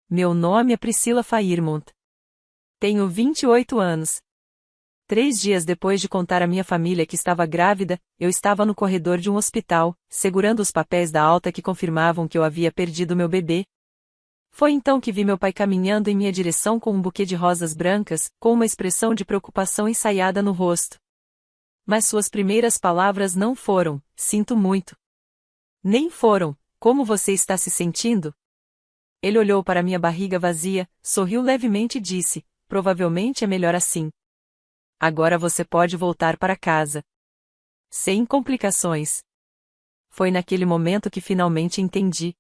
Meu nome é Priscila Fairmont. Tenho 28 anos. 3 dias depois de contar à minha família que estava grávida, eu estava no corredor de um hospital, segurando os papéis da alta que confirmavam que eu havia perdido meu bebê. Foi então que vi meu pai caminhando em minha direção com um buquê de rosas brancas, com uma expressão de preocupação ensaiada no rosto. Mas suas primeiras palavras não foram: "Sinto muito." Nem foram: "Como você está se sentindo?" Ele olhou para minha barriga vazia, sorriu levemente e disse: "Provavelmente é melhor assim. Agora você pode voltar para casa. Sem complicações." Foi naquele momento que finalmente entendi.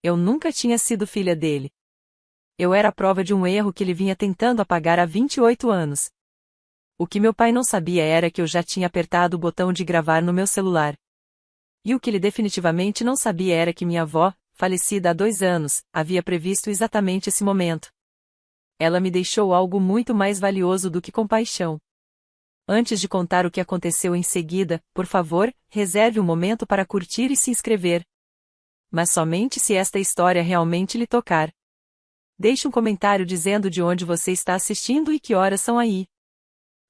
Eu nunca tinha sido filha dele. Eu era a prova de um erro que ele vinha tentando apagar há 28 anos. O que meu pai não sabia era que eu já tinha apertado o botão de gravar no meu celular. E o que ele definitivamente não sabia era que minha avó, falecida há 2 anos, havia previsto exatamente esse momento. Ela me deixou algo muito mais valioso do que compaixão. Antes de contar o que aconteceu em seguida, por favor, reserve um momento para curtir e se inscrever. Mas somente se esta história realmente lhe tocar. Deixe um comentário dizendo de onde você está assistindo e que horas são aí.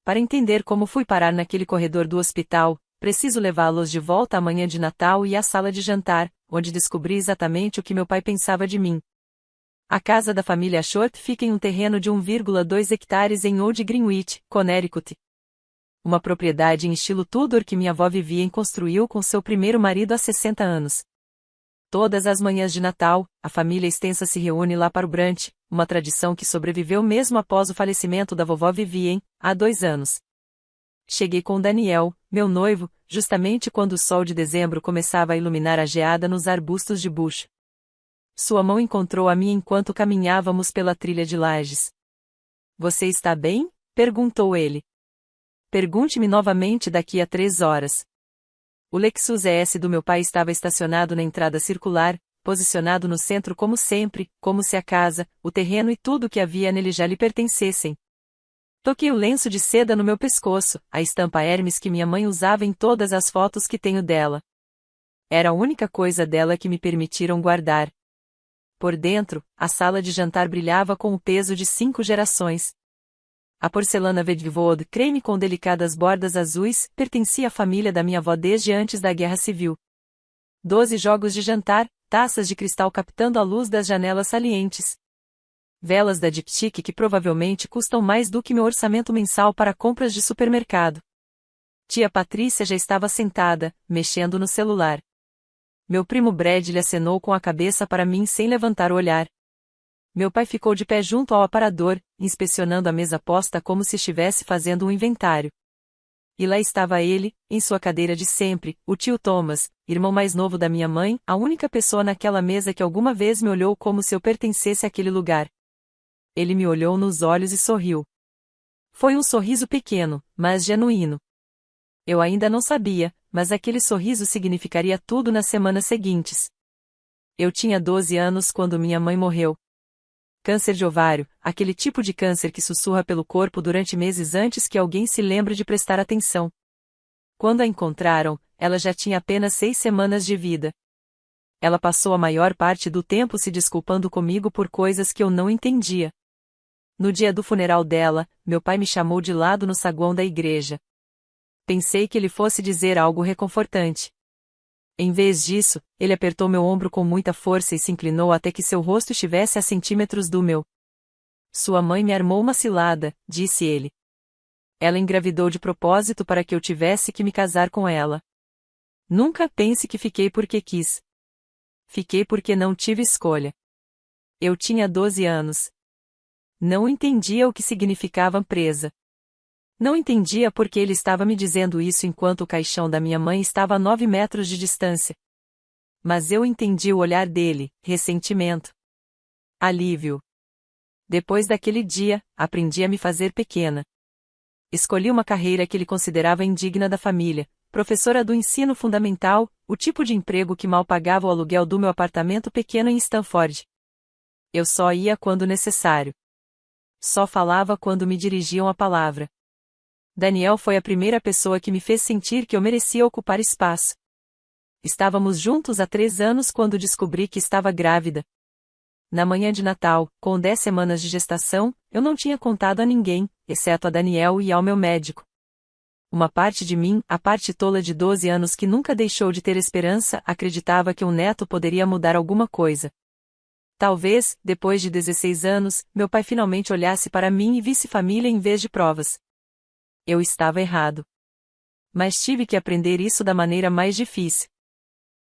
Para entender como fui parar naquele corredor do hospital, preciso levá-los de volta à manhã de Natal e à sala de jantar, onde descobri exatamente o que meu pai pensava de mim. A casa da família Short fica em um terreno de 1,2 hectares em Old Greenwich, Connecticut. Uma propriedade em estilo Tudor que minha avó vivia e construiu com seu primeiro marido há 60 anos. Todas as manhãs de Natal, a família extensa se reúne lá para o brunch, uma tradição que sobreviveu mesmo após o falecimento da vovó Vivien, há 2 anos. Cheguei com Daniel, meu noivo, justamente quando o sol de dezembro começava a iluminar a geada nos arbustos de bucho. Sua mão encontrou a minha enquanto caminhávamos pela trilha de lajes. "Você está bem?" perguntou ele. "Pergunte-me novamente daqui a 3 horas." O Lexus ES do meu pai estava estacionado na entrada circular, posicionado no centro como sempre, como se a casa, o terreno e tudo o que havia nele já lhe pertencessem. Toquei o lenço de seda no meu pescoço, a estampa Hermes que minha mãe usava em todas as fotos que tenho dela. Era a única coisa dela que me permitiram guardar. Por dentro, a sala de jantar brilhava com o peso de 5 gerações. A porcelana Vedvod creme com delicadas bordas azuis pertencia à família da minha avó desde antes da Guerra Civil. 12 jogos de jantar, taças de cristal captando a luz das janelas salientes. Velas da Diptyque que provavelmente custam mais do que meu orçamento mensal para compras de supermercado. Tia Patrícia já estava sentada, mexendo no celular. Meu primo Brad lhe acenou com a cabeça para mim sem levantar o olhar. Meu pai ficou de pé junto ao aparador, inspecionando a mesa posta como se estivesse fazendo um inventário. E lá estava ele, em sua cadeira de sempre, o tio Thomas, irmão mais novo da minha mãe, a única pessoa naquela mesa que alguma vez me olhou como se eu pertencesse àquele lugar. Ele me olhou nos olhos e sorriu. Foi um sorriso pequeno, mas genuíno. Eu ainda não sabia, mas aquele sorriso significaria tudo nas semanas seguintes. Eu tinha 12 anos quando minha mãe morreu. Câncer de ovário, aquele tipo de câncer que sussurra pelo corpo durante meses antes que alguém se lembre de prestar atenção. Quando a encontraram, ela já tinha apenas 6 semanas de vida. Ela passou a maior parte do tempo se desculpando comigo por coisas que eu não entendia. No dia do funeral dela, meu pai me chamou de lado no saguão da igreja. Pensei que ele fosse dizer algo reconfortante. Em vez disso, ele apertou meu ombro com muita força e se inclinou até que seu rosto estivesse a centímetros do meu. "Sua mãe me armou uma cilada", disse ele. "Ela engravidou de propósito para que eu tivesse que me casar com ela. Nunca pense que fiquei porque quis. Fiquei porque não tive escolha." Eu tinha 12 anos. Não entendia o que significava presa. Não entendia por que ele estava me dizendo isso enquanto o caixão da minha mãe estava a 9 metros de distância. Mas eu entendi o olhar dele: ressentimento. Alívio. Depois daquele dia, aprendi a me fazer pequena. Escolhi uma carreira que ele considerava indigna da família, professora do ensino fundamental, o tipo de emprego que mal pagava o aluguel do meu apartamento pequeno em Stanford. Eu só ia quando necessário. Só falava quando me dirigiam a palavra. Daniel foi a primeira pessoa que me fez sentir que eu merecia ocupar espaço. Estávamos juntos há 3 anos quando descobri que estava grávida. Na manhã de Natal, com 10 semanas de gestação, eu não tinha contado a ninguém, exceto a Daniel e ao meu médico. Uma parte de mim, a parte tola de 12 anos que nunca deixou de ter esperança, acreditava que um neto poderia mudar alguma coisa. Talvez, depois de 16 anos, meu pai finalmente olhasse para mim e visse família em vez de provas. Eu estava errado. Mas tive que aprender isso da maneira mais difícil.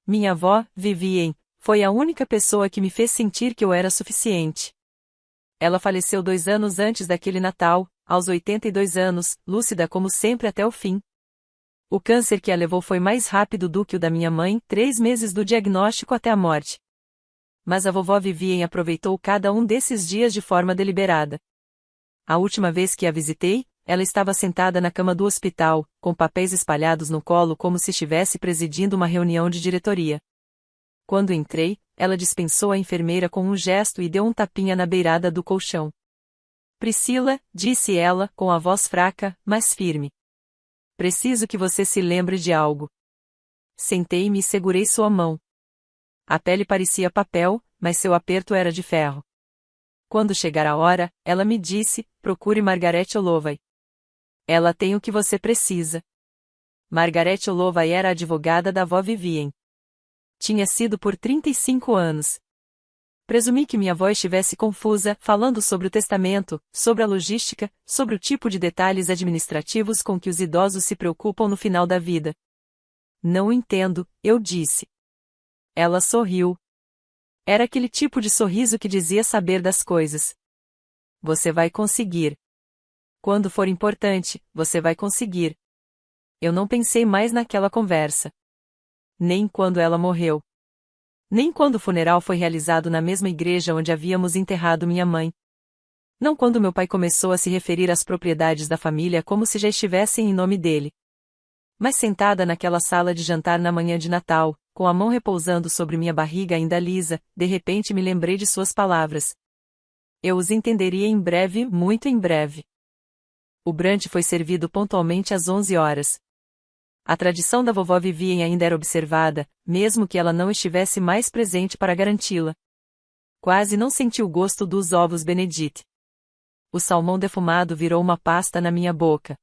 Minha avó, Vivien, foi a única pessoa que me fez sentir que eu era suficiente. Ela faleceu 2 anos antes daquele Natal, aos 82 anos, lúcida como sempre até o fim. O câncer que a levou foi mais rápido do que o da minha mãe, 3 meses do diagnóstico até a morte. Mas a vovó Vivien aproveitou cada um desses dias de forma deliberada. A última vez que a visitei, ela estava sentada na cama do hospital, com papéis espalhados no colo como se estivesse presidindo uma reunião de diretoria. Quando entrei, ela dispensou a enfermeira com um gesto e deu um tapinha na beirada do colchão. Priscila, disse ela, com a voz fraca, mas firme. Preciso que você se lembre de algo. Sentei-me e segurei sua mão. A pele parecia papel, mas seu aperto era de ferro. Quando chegar a hora, ela me disse, procure Margaret Olovay. Ela tem o que você precisa. Margaret Olovay era a advogada da avó Vivien. Tinha sido por 35 anos. Presumi que minha avó estivesse confusa, falando sobre o testamento, sobre a logística, sobre o tipo de detalhes administrativos com que os idosos se preocupam no final da vida. Não entendo, eu disse. Ela sorriu. Era aquele tipo de sorriso que dizia saber das coisas. Você vai conseguir. Quando for importante, você vai conseguir. Eu não pensei mais naquela conversa. Nem quando ela morreu. Nem quando o funeral foi realizado na mesma igreja onde havíamos enterrado minha mãe. Não quando meu pai começou a se referir às propriedades da família como se já estivessem em nome dele. Mas sentada naquela sala de jantar na manhã de Natal, com a mão repousando sobre minha barriga ainda lisa, de repente me lembrei de suas palavras. Eu os entenderia em breve, muito em breve. O brunch foi servido pontualmente às 11 horas. A tradição da vovó Vivien ainda era observada, mesmo que ela não estivesse mais presente para garanti-la. Quase não senti o gosto dos ovos Benedict. O salmão defumado virou uma pasta na minha boca.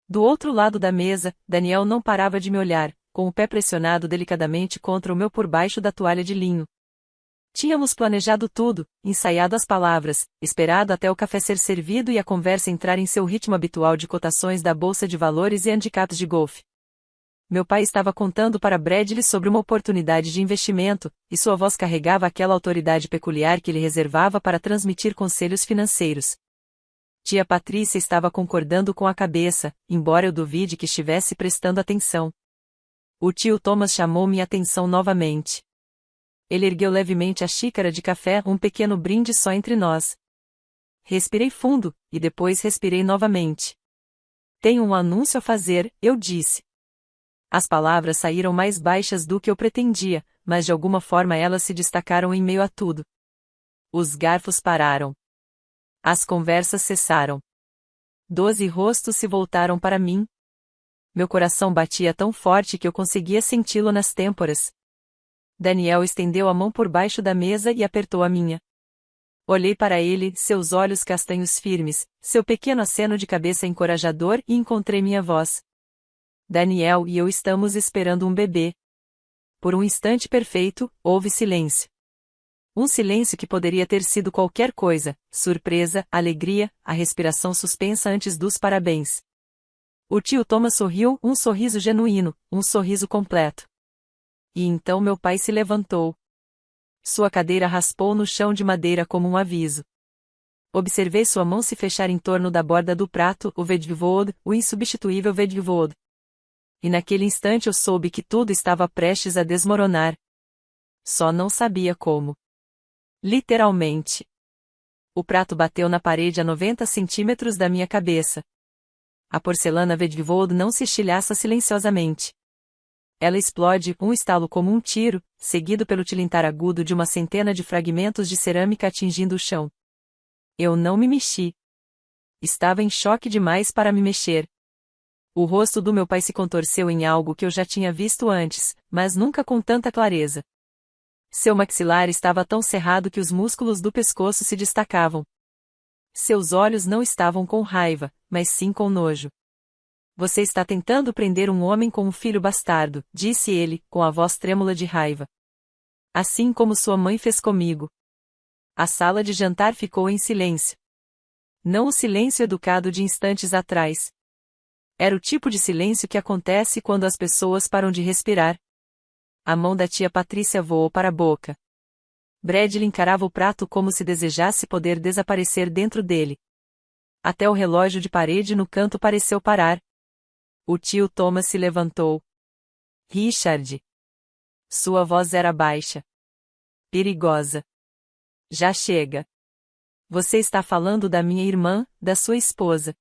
Do outro lado da mesa, Daniel não parava de me olhar, com o pé pressionado delicadamente contra o meu por baixo da toalha de linho. Tínhamos planejado tudo, ensaiado as palavras, esperado até o café ser servido e a conversa entrar em seu ritmo habitual de cotações da bolsa de valores e handicaps de golfe. Meu pai estava contando para Bradley sobre uma oportunidade de investimento, e sua voz carregava aquela autoridade peculiar que lhe reservava para transmitir conselhos financeiros. Tia Patrícia estava concordando com a cabeça, embora eu duvide que estivesse prestando atenção. O tio Thomas chamou minha atenção novamente. Ele ergueu levemente a xícara de café, um pequeno brinde só entre nós. Respirei fundo, e depois respirei novamente. Tenho um anúncio a fazer, eu disse. As palavras saíram mais baixas do que eu pretendia, mas de alguma forma elas se destacaram em meio a tudo. Os garfos pararam. As conversas cessaram. 12 rostos se voltaram para mim. Meu coração batia tão forte que eu conseguia senti-lo nas têmporas. Daniel estendeu a mão por baixo da mesa e apertou a minha. Olhei para ele, seus olhos castanhos firmes, seu pequeno aceno de cabeça encorajador e encontrei minha voz. Daniel e eu estamos esperando um bebê. Por um instante perfeito, houve silêncio. Um silêncio que poderia ter sido qualquer coisa, surpresa, alegria, a respiração suspensa antes dos parabéns. O tio Thomas sorriu, um sorriso genuíno, um sorriso completo. E então meu pai se levantou. Sua cadeira raspou no chão de madeira como um aviso. Observei sua mão se fechar em torno da borda do prato, o Vedvivod, o insubstituível Vedvivod. E naquele instante eu soube que tudo estava prestes a desmoronar. Só não sabia como. Literalmente. O prato bateu na parede a 90 centímetros da minha cabeça. A porcelana Vedvivod não se estilhaça silenciosamente. Ela explode, um estalo como um tiro, seguido pelo tilintar agudo de uma centena de fragmentos de cerâmica atingindo o chão. Eu não me mexi. Estava em choque demais para me mexer. O rosto do meu pai se contorceu em algo que eu já tinha visto antes, mas nunca com tanta clareza. Seu maxilar estava tão cerrado que os músculos do pescoço se destacavam. Seus olhos não estavam com raiva, mas sim com nojo. Você está tentando prender um homem com um filho bastardo, disse ele, com a voz trêmula de raiva. Assim como sua mãe fez comigo. A sala de jantar ficou em silêncio. Não o silêncio educado de instantes atrás. Era o tipo de silêncio que acontece quando as pessoas param de respirar. A mão da tia Patrícia voou para a boca. Bradley encarava o prato como se desejasse poder desaparecer dentro dele. Até o relógio de parede no canto pareceu parar. O tio Thomas se levantou. Richard. Sua voz era baixa. Perigosa. Já chega. Você está falando da minha irmã, da sua esposa.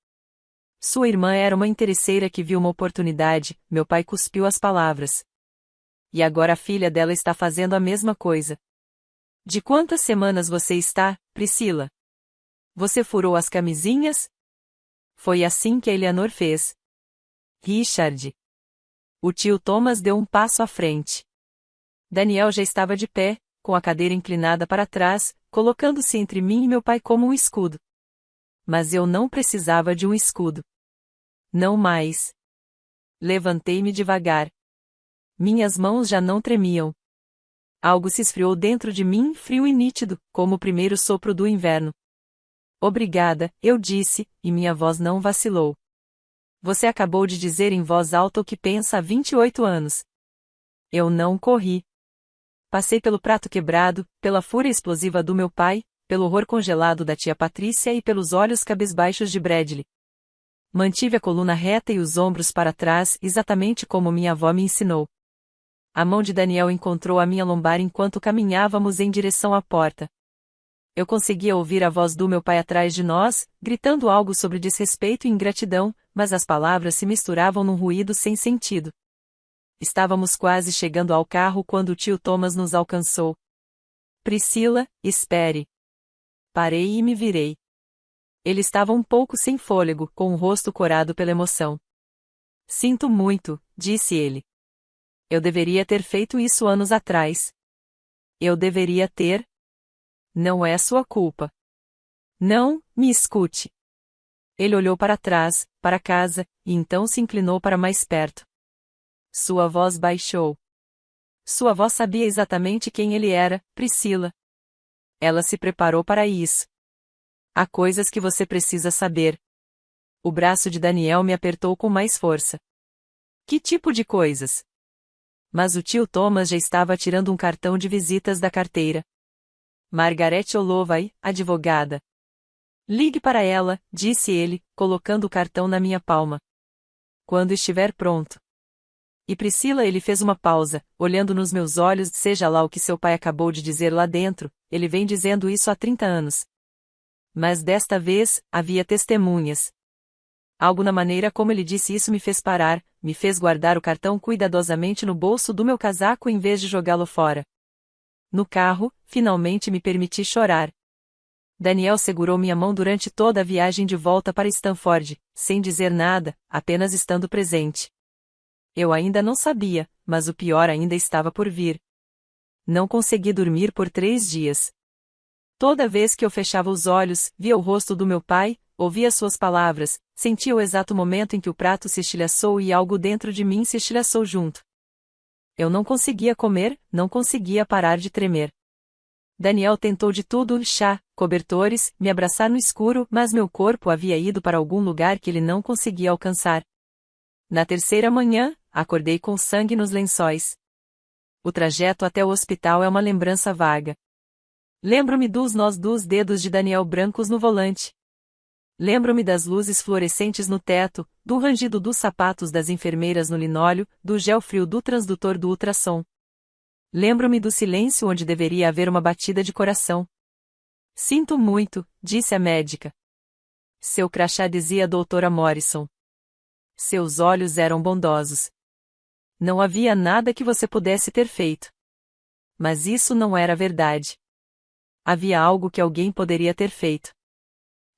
Sua irmã era uma interesseira que viu uma oportunidade, meu pai cuspiu as palavras. E agora a filha dela está fazendo a mesma coisa. De quantas semanas você está, Priscila? Você furou as camisinhas? Foi assim que a Eleanor fez. Richard. O tio Thomas deu um passo à frente. Daniel já estava de pé, com a cadeira inclinada para trás, colocando-se entre mim e meu pai como um escudo. Mas eu não precisava de um escudo. Não mais. Levantei-me devagar. Minhas mãos já não tremiam. Algo se esfriou dentro de mim, frio e nítido, como o primeiro sopro do inverno. Obrigada, eu disse, e minha voz não vacilou. Você acabou de dizer em voz alta o que pensa há 28 anos. Eu não corri. Passei pelo prato quebrado, pela fúria explosiva do meu pai, pelo horror congelado da tia Patrícia e pelos olhos cabisbaixos de Bradley. Mantive a coluna reta e os ombros para trás, exatamente como minha avó me ensinou. A mão de Daniel encontrou a minha lombar enquanto caminhávamos em direção à porta. Eu conseguia ouvir a voz do meu pai atrás de nós, gritando algo sobre desrespeito e ingratidão, mas as palavras se misturavam num ruído sem sentido. Estávamos quase chegando ao carro quando o tio Thomas nos alcançou. Priscila, espere. Parei e me virei. Ele estava um pouco sem fôlego, com o rosto corado pela emoção. Sinto muito, disse ele. Eu deveria ter feito isso anos atrás. Eu deveria ter. Não é sua culpa. Não, me escute. Ele olhou para trás, para casa, e então se inclinou para mais perto. Sua voz baixou. Sua voz sabia exatamente quem ele era, Priscila. Ela se preparou para isso. Há coisas que você precisa saber. O braço de Daniel me apertou com mais força. Que tipo de coisas? Mas o tio Thomas já estava tirando um cartão de visitas da carteira. Margaret Holloway, advogada. Ligue para ela, disse ele, colocando o cartão na minha palma. Quando estiver pronto. E Priscila, ele fez uma pausa, olhando nos meus olhos, seja lá o que seu pai acabou de dizer lá dentro, ele vem dizendo isso há 30 anos. Mas desta vez, havia testemunhas. Algo na maneira como ele disse isso me fez parar, me fez guardar o cartão cuidadosamente no bolso do meu casaco em vez de jogá-lo fora. No carro, finalmente me permiti chorar. Daniel segurou minha mão durante toda a viagem de volta para Stanford, sem dizer nada, apenas estando presente. Eu ainda não sabia, mas o pior ainda estava por vir. Não consegui dormir por 3 dias. Toda vez que eu fechava os olhos, via o rosto do meu pai, ouvia suas palavras, sentia o exato momento em que o prato se estilhaçou e algo dentro de mim se estilhaçou junto. Eu não conseguia comer, não conseguia parar de tremer. Daniel tentou de tudo, chá, cobertores, me abraçar no escuro, mas meu corpo havia ido para algum lugar que ele não conseguia alcançar. Na terceira manhã, acordei com sangue nos lençóis. O trajeto até o hospital é uma lembrança vaga. Lembro-me dos nós dos dedos de Daniel brancos no volante. Lembro-me das luzes fluorescentes no teto, do rangido dos sapatos das enfermeiras no linóleo, do gel frio do transdutor do ultrassom. Lembro-me do silêncio onde deveria haver uma batida de coração. Sinto muito, disse a médica. Seu crachá dizia doutora Morrison. Seus olhos eram bondosos. Não havia nada que você pudesse ter feito. Mas isso não era verdade. Havia algo que alguém poderia ter feito.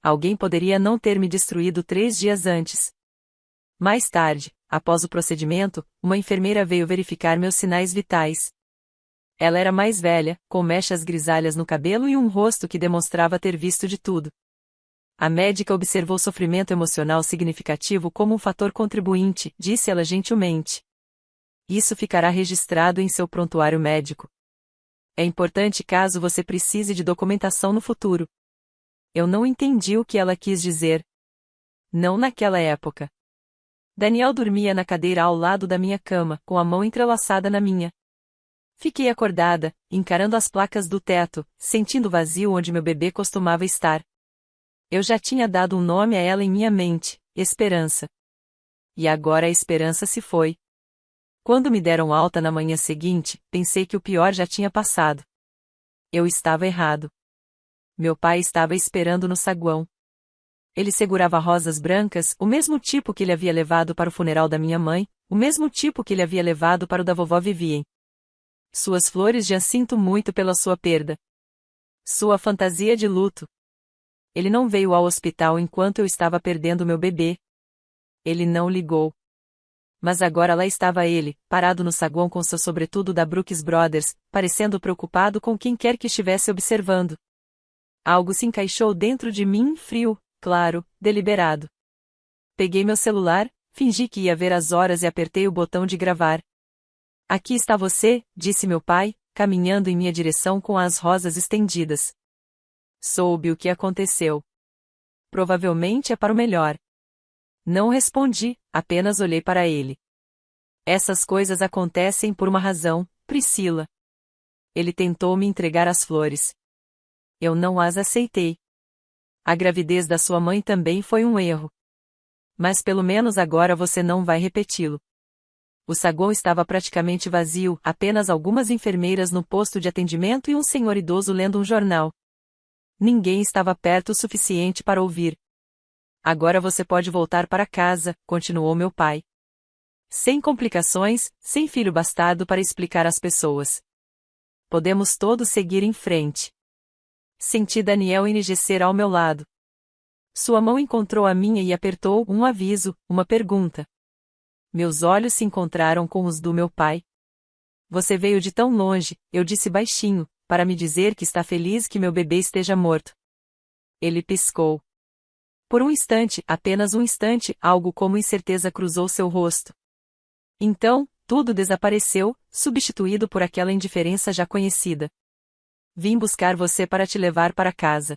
Alguém poderia não ter me destruído 3 dias antes. Mais tarde, após o procedimento, uma enfermeira veio verificar meus sinais vitais. Ela era mais velha, com mechas grisalhas no cabelo e um rosto que demonstrava ter visto de tudo. A médica observou sofrimento emocional significativo como um fator contribuinte, disse ela gentilmente. Isso ficará registrado em seu prontuário médico. É importante caso você precise de documentação no futuro. Eu não entendi o que ela quis dizer. Não naquela época. Daniel dormia na cadeira ao lado da minha cama, com a mão entrelaçada na minha. Fiquei acordada, encarando as placas do teto, sentindo o vazio onde meu bebê costumava estar. Eu já tinha dado um nome a ela em minha mente, Esperança. E agora a esperança se foi. Quando me deram alta na manhã seguinte, pensei que o pior já tinha passado. Eu estava errado. Meu pai estava esperando no saguão. Ele segurava rosas brancas, o mesmo tipo que ele havia levado para o funeral da minha mãe, o mesmo tipo que ele havia levado para o da vovó Vivien. Suas flores já sinto muito pela sua perda. Sua fantasia de luto. Ele não veio ao hospital enquanto eu estava perdendo meu bebê. Ele não ligou. Mas agora lá estava ele, parado no saguão com seu sobretudo da Brooks Brothers, parecendo preocupado com quem quer que estivesse observando. Algo se encaixou dentro de mim, frio, claro, deliberado. Peguei meu celular, fingi que ia ver as horas e apertei o botão de gravar. Aqui está você, disse meu pai, caminhando em minha direção com as rosas estendidas. Soube o que aconteceu. Provavelmente é para o melhor. Não respondi, apenas olhei para ele. Essas coisas acontecem por uma razão, Priscila. Ele tentou me entregar as flores. Eu não as aceitei. A gravidez da sua mãe também foi um erro. Mas pelo menos agora você não vai repeti-lo. O saguão estava praticamente vazio, apenas algumas enfermeiras no posto de atendimento e um senhor idoso lendo um jornal. Ninguém estava perto o suficiente para ouvir. Agora você pode voltar para casa, continuou meu pai. Sem complicações, sem filho bastardo para explicar às pessoas. Podemos todos seguir em frente. Senti Daniel enrijecer ao meu lado. Sua mão encontrou a minha e apertou um aviso, uma pergunta. Meus olhos se encontraram com os do meu pai. Você veio de tão longe, eu disse baixinho, para me dizer que está feliz que meu bebê esteja morto. Ele piscou. Por um instante, apenas um instante, algo como incerteza cruzou seu rosto. Então, tudo desapareceu, substituído por aquela indiferença já conhecida. Vim buscar você para te levar para casa.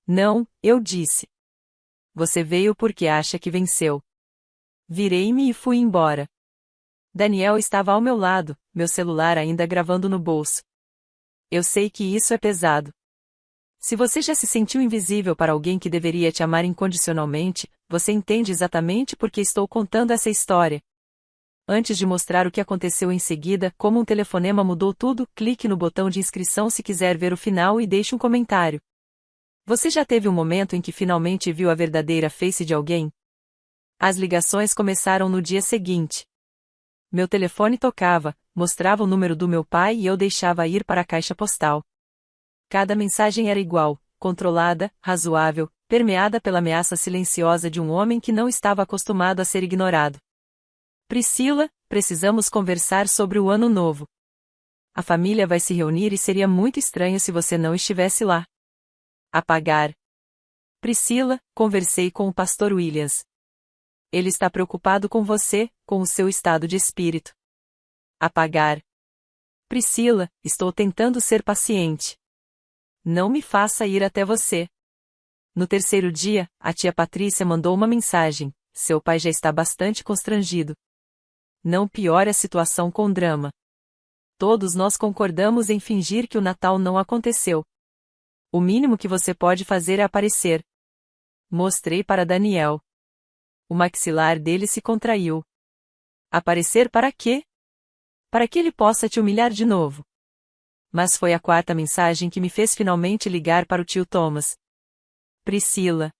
Não, eu disse. Você veio porque acha que venceu. Virei-me e fui embora. Daniel estava ao meu lado, meu celular ainda gravando no bolso. Eu sei que isso é pesado. Se você já se sentiu invisível para alguém que deveria te amar incondicionalmente, você entende exatamente por que estou contando essa história. Antes de mostrar o que aconteceu em seguida, como um telefonema mudou tudo, clique no botão de inscrição se quiser ver o final e deixe um comentário. Você já teve um momento em que finalmente viu a verdadeira face de alguém? As ligações começaram no dia seguinte. Meu telefone tocava, mostrava o número do meu pai e eu deixava ir para a caixa postal. Cada mensagem era igual, controlada, razoável, permeada pela ameaça silenciosa de um homem que não estava acostumado a ser ignorado. Priscila, precisamos conversar sobre o ano novo. A família vai se reunir e seria muito estranho se você não estivesse lá. Apagar. Priscila, conversei com o pastor Williams. Ele está preocupado com você, com o seu estado de espírito. Apagar. Priscila, estou tentando ser paciente. Não me faça ir até você. No terceiro dia, a tia Patrícia mandou uma mensagem: seu pai já está bastante constrangido. Não piore a situação com drama. Todos nós concordamos em fingir que o Natal não aconteceu. O mínimo que você pode fazer é aparecer. Mostrei para Daniel. O maxilar dele se contraiu. Aparecer para quê? Para que ele possa te humilhar de novo. Mas foi a quarta mensagem que me fez finalmente ligar para o tio Thomas. Priscila.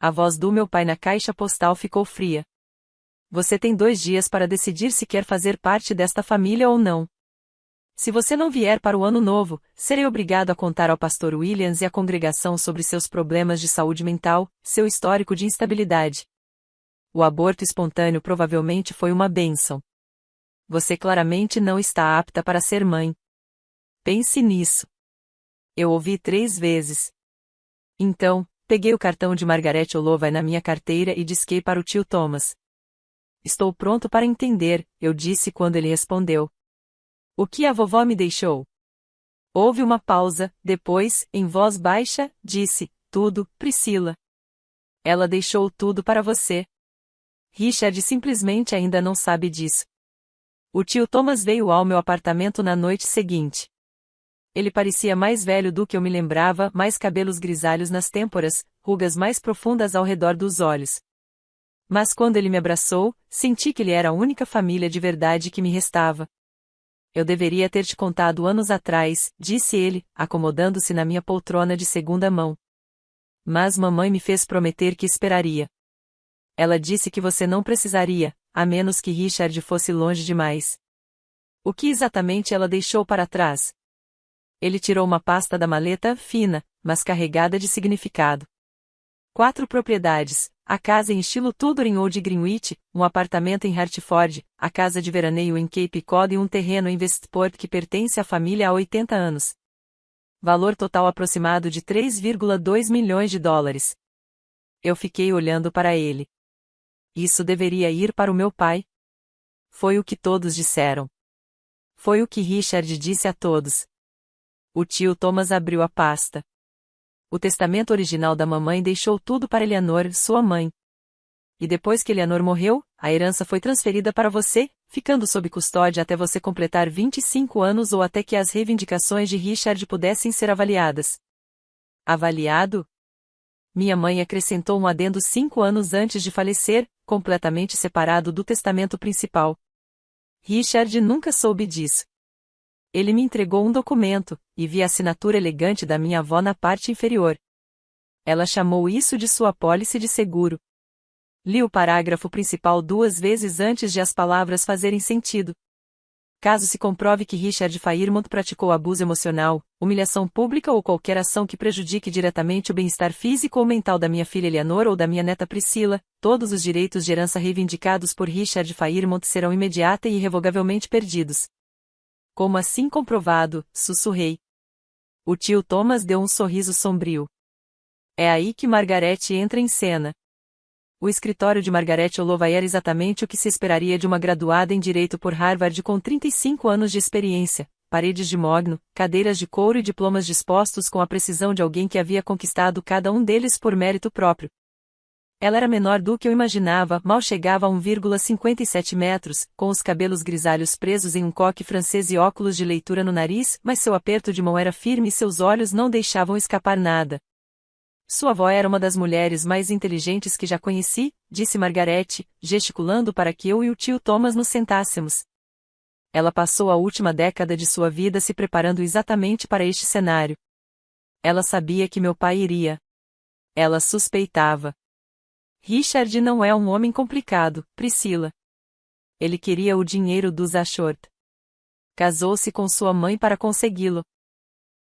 A voz do meu pai na caixa postal ficou fria. Você tem 2 dias para decidir se quer fazer parte desta família ou não. Se você não vier para o ano novo, serei obrigado a contar ao pastor Williams e à congregação sobre seus problemas de saúde mental, seu histórico de instabilidade. O aborto espontâneo provavelmente foi uma bênção. Você claramente não está apta para ser mãe. Pense nisso. Eu ouvi 3 vezes. Então, peguei o cartão de Margaret Holloway na minha carteira e disquei para o tio Thomas. Estou pronto para entender, eu disse quando ele respondeu. O que a vovó me deixou? Houve uma pausa, depois, em voz baixa, disse, tudo, Priscila. Ela deixou tudo para você. Richard simplesmente ainda não sabe disso. O tio Thomas veio ao meu apartamento na noite seguinte. Ele parecia mais velho do que eu me lembrava, mais cabelos grisalhos nas têmporas, rugas mais profundas ao redor dos olhos. Mas quando ele me abraçou, senti que ele era a única família de verdade que me restava. Eu deveria ter te contado anos atrás, disse ele, acomodando-se na minha poltrona de segunda mão. Mas mamãe me fez prometer que esperaria. Ela disse que você não precisaria, a menos que Richard fosse longe demais. O que exatamente ela deixou para trás? Ele tirou uma pasta da maleta, fina, mas carregada de significado. 4 propriedades, a casa em estilo Tudor em Old Greenwich, um apartamento em Hertford, a casa de veraneio em Cape Cod e um terreno em Westport que pertence à família há 80 anos. Valor total aproximado de 3,2 milhões de dólares. Eu fiquei olhando para ele. Isso deveria ir para o meu pai? Foi o que todos disseram. Foi o que Richard disse a todos. O tio Thomas abriu a pasta. O testamento original da mamãe deixou tudo para Eleanor, sua mãe. E depois que Eleanor morreu, a herança foi transferida para você, ficando sob custódia até você completar 25 anos ou até que as reivindicações de Richard pudessem ser avaliadas. Avaliado? Minha mãe acrescentou um adendo 5 anos antes de falecer, completamente separado do testamento principal. Richard nunca soube disso. Ele me entregou um documento, e vi a assinatura elegante da minha avó na parte inferior. Ela chamou isso de sua apólice de seguro. Li o parágrafo principal 2 vezes antes de as palavras fazerem sentido. Caso se comprove que Richard Fairmont praticou abuso emocional, humilhação pública ou qualquer ação que prejudique diretamente o bem-estar físico ou mental da minha filha Eleanor ou da minha neta Priscila, todos os direitos de herança reivindicados por Richard Fairmont serão imediata e irrevogavelmente perdidos. Como assim comprovado? Sussurrei. O tio Thomas deu um sorriso sombrio. É aí que Margaret entra em cena. O escritório de Margaret Holloway era exatamente o que se esperaria de uma graduada em Direito por Harvard com 35 anos de experiência, paredes de mogno, cadeiras de couro e diplomas dispostos com a precisão de alguém que havia conquistado cada um deles por mérito próprio. Ela era menor do que eu imaginava, mal chegava a 1,57 metros, com os cabelos grisalhos presos em um coque francês e óculos de leitura no nariz, mas seu aperto de mão era firme e seus olhos não deixavam escapar nada. Sua avó era uma das mulheres mais inteligentes que já conheci, disse Margaret, gesticulando para que eu e o tio Thomas nos sentássemos. Ela passou a última década de sua vida se preparando exatamente para este cenário. Ela sabia que meu pai iria. Ela suspeitava. Richard não é um homem complicado, Priscila. Ele queria o dinheiro dos Ashworth. Casou-se com sua mãe para consegui-lo.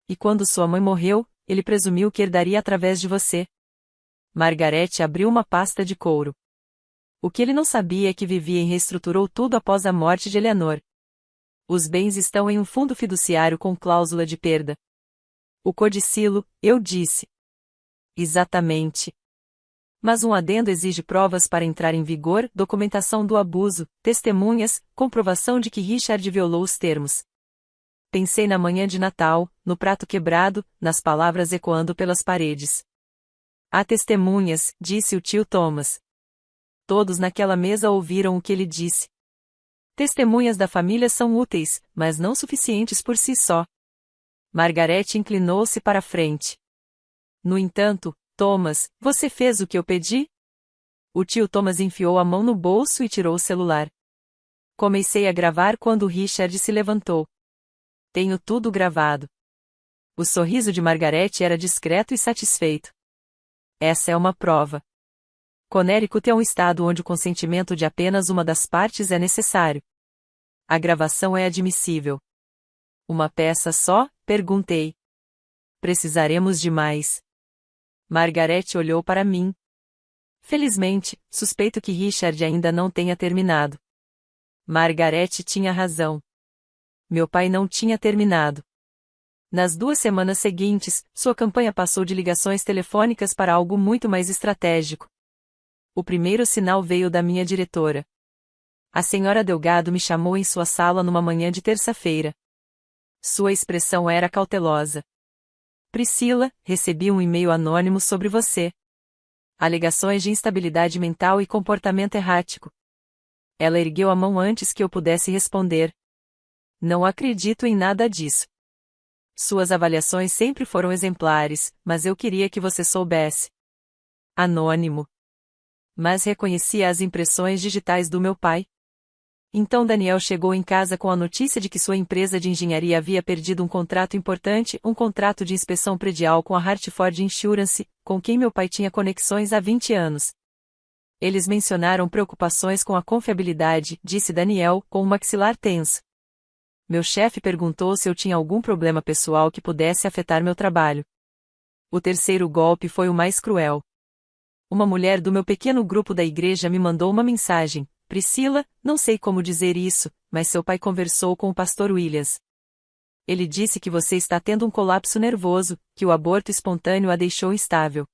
E quando sua mãe morreu, ele presumiu que herdaria através de você. Margaret abriu uma pasta de couro. O que ele não sabia é que Vivien reestruturou tudo após a morte de Eleanor. Os bens estão em um fundo fiduciário com cláusula de perda. O codicilo, eu disse. Exatamente. Mas um adendo exige provas para entrar em vigor, documentação do abuso, testemunhas, comprovação de que Richard violou os termos. Pensei na manhã de Natal, no prato quebrado, nas palavras ecoando pelas paredes. Há testemunhas, disse o tio Thomas. Todos naquela mesa ouviram o que ele disse. Testemunhas da família são úteis, mas não suficientes por si só. Margaret inclinou-se para a frente. No entanto, Thomas, você fez o que eu pedi? O tio Thomas enfiou a mão no bolso e tirou o celular. Comecei a gravar quando Richard se levantou. Tenho tudo gravado. O sorriso de Margaret era discreto e satisfeito. Essa é uma prova. Connecticut é um estado onde o consentimento de apenas uma das partes é necessário. A gravação é admissível. Uma peça só? Perguntei. Precisaremos de mais. Margaret olhou para mim. Felizmente, suspeito que Richard ainda não tenha terminado. Margaret tinha razão. Meu pai não tinha terminado. Nas 2 semanas seguintes, sua campanha passou de ligações telefônicas para algo muito mais estratégico. O primeiro sinal veio da minha diretora. A senhora Delgado me chamou em sua sala numa manhã de terça-feira. Sua expressão era cautelosa. Priscila, recebi um e-mail anônimo sobre você. Alegações de instabilidade mental e comportamento errático. Ela ergueu a mão antes que eu pudesse responder. Não acredito em nada disso. Suas avaliações sempre foram exemplares, mas eu queria que você soubesse. Anônimo. Mas reconhecia as impressões digitais do meu pai. Então Daniel chegou em casa com a notícia de que sua empresa de engenharia havia perdido um contrato importante, um contrato de inspeção predial com a Hartford Insurance, com quem meu pai tinha conexões há 20 anos. Eles mencionaram preocupações com a confiabilidade, disse Daniel, com o maxilar tenso. Meu chefe perguntou se eu tinha algum problema pessoal que pudesse afetar meu trabalho. O terceiro golpe foi o mais cruel. Uma mulher do meu pequeno grupo da igreja me mandou uma mensagem: Priscila, não sei como dizer isso, mas seu pai conversou com o pastor Williams. Ele disse que você está tendo um colapso nervoso, que o aborto espontâneo a deixou instável.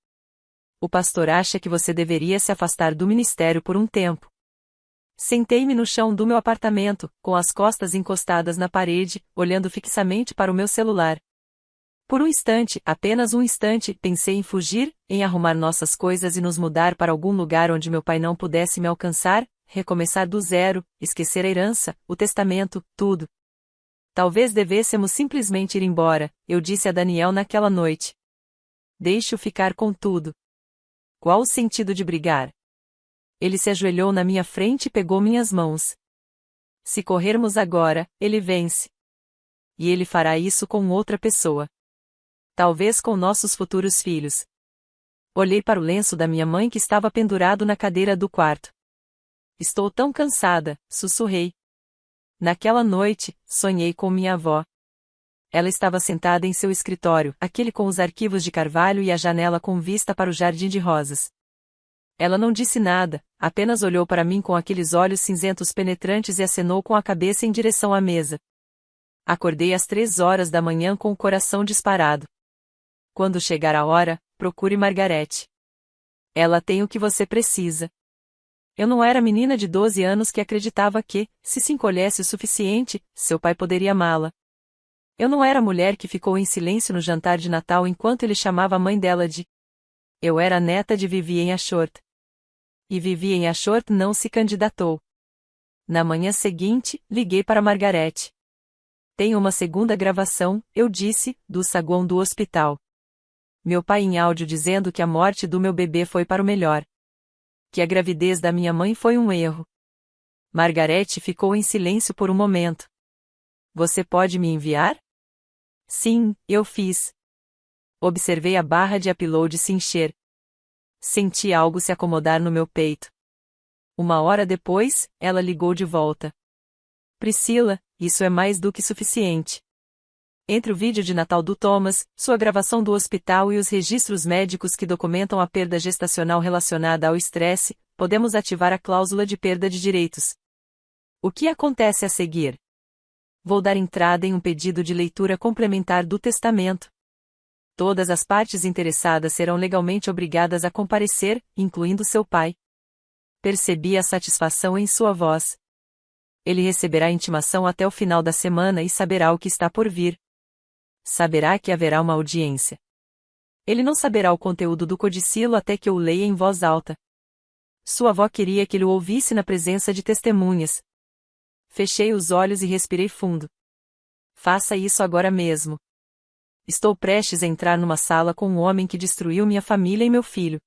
O pastor acha que você deveria se afastar do ministério por um tempo. Sentei-me no chão do meu apartamento, com as costas encostadas na parede, olhando fixamente para o meu celular. Por um instante, apenas um instante, pensei em fugir, em arrumar nossas coisas e nos mudar para algum lugar onde meu pai não pudesse me alcançar, recomeçar do zero, esquecer a herança, o testamento, tudo. Talvez devêssemos simplesmente ir embora, eu disse a Daniel naquela noite. Deixe-o ficar com tudo. Qual o sentido de brigar? Ele se ajoelhou na minha frente e pegou minhas mãos. Se corrermos agora, ele vence. E ele fará isso com outra pessoa. Talvez com nossos futuros filhos. Olhei para o lenço da minha mãe que estava pendurado na cadeira do quarto. Estou tão cansada, sussurrei. Naquela noite, sonhei com minha avó. Ela estava sentada em seu escritório, aquele com os arquivos de carvalho e a janela com vista para o jardim de rosas. Ela não disse nada, apenas olhou para mim com aqueles olhos cinzentos penetrantes e acenou com a cabeça em direção à mesa. Acordei às 3 horas da manhã com o coração disparado. Quando chegar a hora, procure Margarete. Ela tem o que você precisa. Eu não era a menina de 12 anos que acreditava que, se se encolhesse o suficiente, seu pai poderia amá-la. Eu não era a mulher que ficou em silêncio no jantar de Natal enquanto ele chamava a mãe dela de... Eu era a neta de Vivienne Ashworth. E Vivienne Ashworth não se candidatou. Na manhã seguinte, liguei para Margarete. Tenho uma segunda gravação, eu disse, do saguão do hospital. Meu pai em áudio dizendo que a morte do meu bebê foi para o melhor. Que a gravidez da minha mãe foi um erro. Margarete ficou em silêncio por um momento. Você pode me enviar? Sim, eu fiz. Observei a barra de upload se encher. Senti algo se acomodar no meu peito. 1 hora depois, ela ligou de volta. Priscila, isso é mais do que suficiente. Entre o vídeo de Natal do Thomas, sua gravação do hospital e os registros médicos que documentam a perda gestacional relacionada ao estresse, podemos ativar a cláusula de perda de direitos. O que acontece a seguir? Vou dar entrada em um pedido de leitura complementar do testamento. Todas as partes interessadas serão legalmente obrigadas a comparecer, incluindo seu pai. Percebi a satisfação em sua voz. Ele receberá a intimação até o final da semana e saberá o que está por vir. Saberá que haverá uma audiência. Ele não saberá o conteúdo do codicilo até que eu o leia em voz alta. Sua avó queria que ele o ouvisse na presença de testemunhas. Fechei os olhos e respirei fundo. Faça isso agora mesmo. Estou prestes a entrar numa sala com um homem que destruiu minha família e meu filho.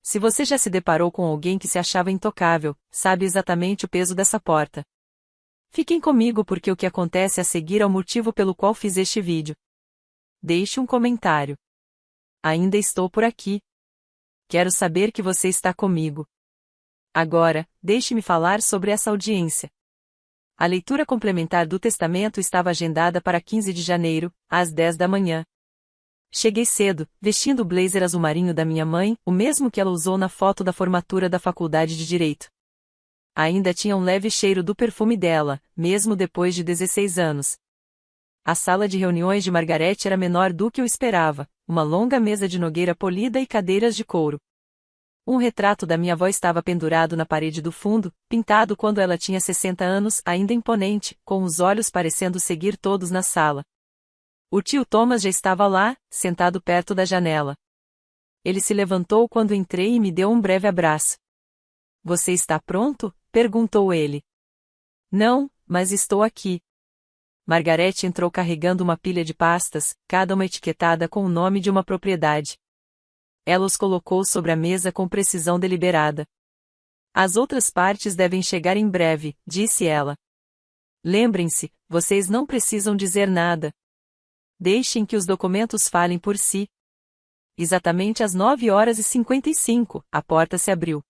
Se você já se deparou com alguém que se achava intocável, sabe exatamente o peso dessa porta. Fiquem comigo porque o que acontece a seguir é o motivo pelo qual fiz este vídeo. Deixe um comentário. Ainda estou por aqui. Quero saber que você está comigo. Agora, deixe-me falar sobre essa audiência. A leitura complementar do testamento estava agendada para 15 de janeiro, às 10 da manhã. Cheguei cedo, vestindo o blazer azul marinho da minha mãe, o mesmo que ela usou na foto da formatura da faculdade de Direito. Ainda tinha um leve cheiro do perfume dela, mesmo depois de 16 anos. A sala de reuniões de Margaret era menor do que eu esperava, uma longa mesa de nogueira polida e cadeiras de couro. Um retrato da minha avó estava pendurado na parede do fundo, pintado quando ela tinha 60 anos, ainda imponente, com os olhos parecendo seguir todos na sala. O tio Thomas já estava lá, sentado perto da janela. Ele se levantou quando entrei e me deu um breve abraço. Você está pronto? Perguntou ele. Não, mas estou aqui. Margaret entrou carregando uma pilha de pastas, cada uma etiquetada com o nome de uma propriedade. Ela os colocou sobre a mesa com precisão deliberada. As outras partes devem chegar em breve, disse ela. Lembrem-se, vocês não precisam dizer nada. Deixem que os documentos falem por si. Exatamente às 9h55, a porta se abriu.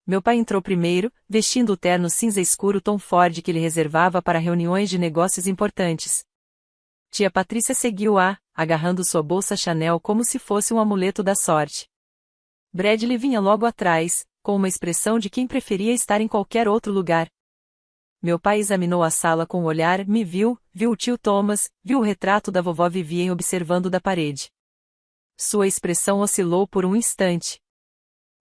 Meu pai entrou primeiro, vestindo o terno cinza escuro Tom Ford que ele reservava para reuniões de negócios importantes. Tia Patrícia seguiu-a, agarrando sua bolsa Chanel como se fosse um amuleto da sorte. Bradley vinha logo atrás, com uma expressão de quem preferia estar em qualquer outro lugar. Meu pai examinou a sala com o olhar, me viu o tio Thomas, viu o retrato da vovó Vivien observando da parede. Sua expressão oscilou por um instante.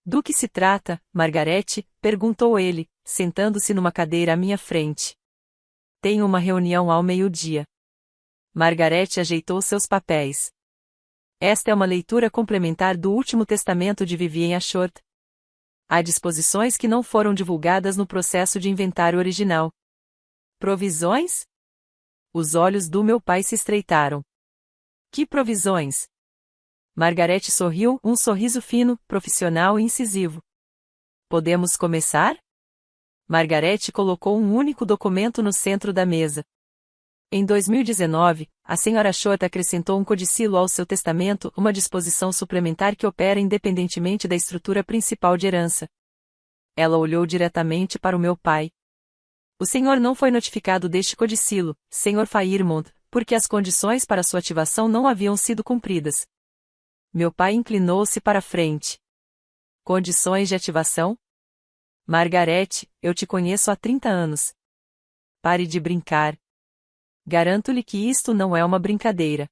Do que se trata, Margaret? Perguntou ele, sentando-se numa cadeira à minha frente. Tenho uma reunião ao meio-dia. Margaret ajeitou seus papéis. Esta é uma leitura complementar do Último Testamento de Vivien Ashworth. Há disposições que não foram divulgadas no processo de inventário original. Provisões? Os olhos do meu pai se estreitaram. Que provisões? Margaret sorriu, um sorriso fino, profissional e incisivo. Podemos começar? Margaret colocou um único documento no centro da mesa. Em 2019, a Sra. Ashworth acrescentou um codicilo ao seu testamento, uma disposição suplementar que opera independentemente da estrutura principal de herança. Ela olhou diretamente para o meu pai. O senhor não foi notificado deste codicilo, Sr. Fairmont, porque as condições para sua ativação não haviam sido cumpridas. Meu pai inclinou-se para a frente. Condições de ativação? Margaret, eu te conheço há 30 anos. Pare de brincar. Garanto-lhe que isto não é uma brincadeira.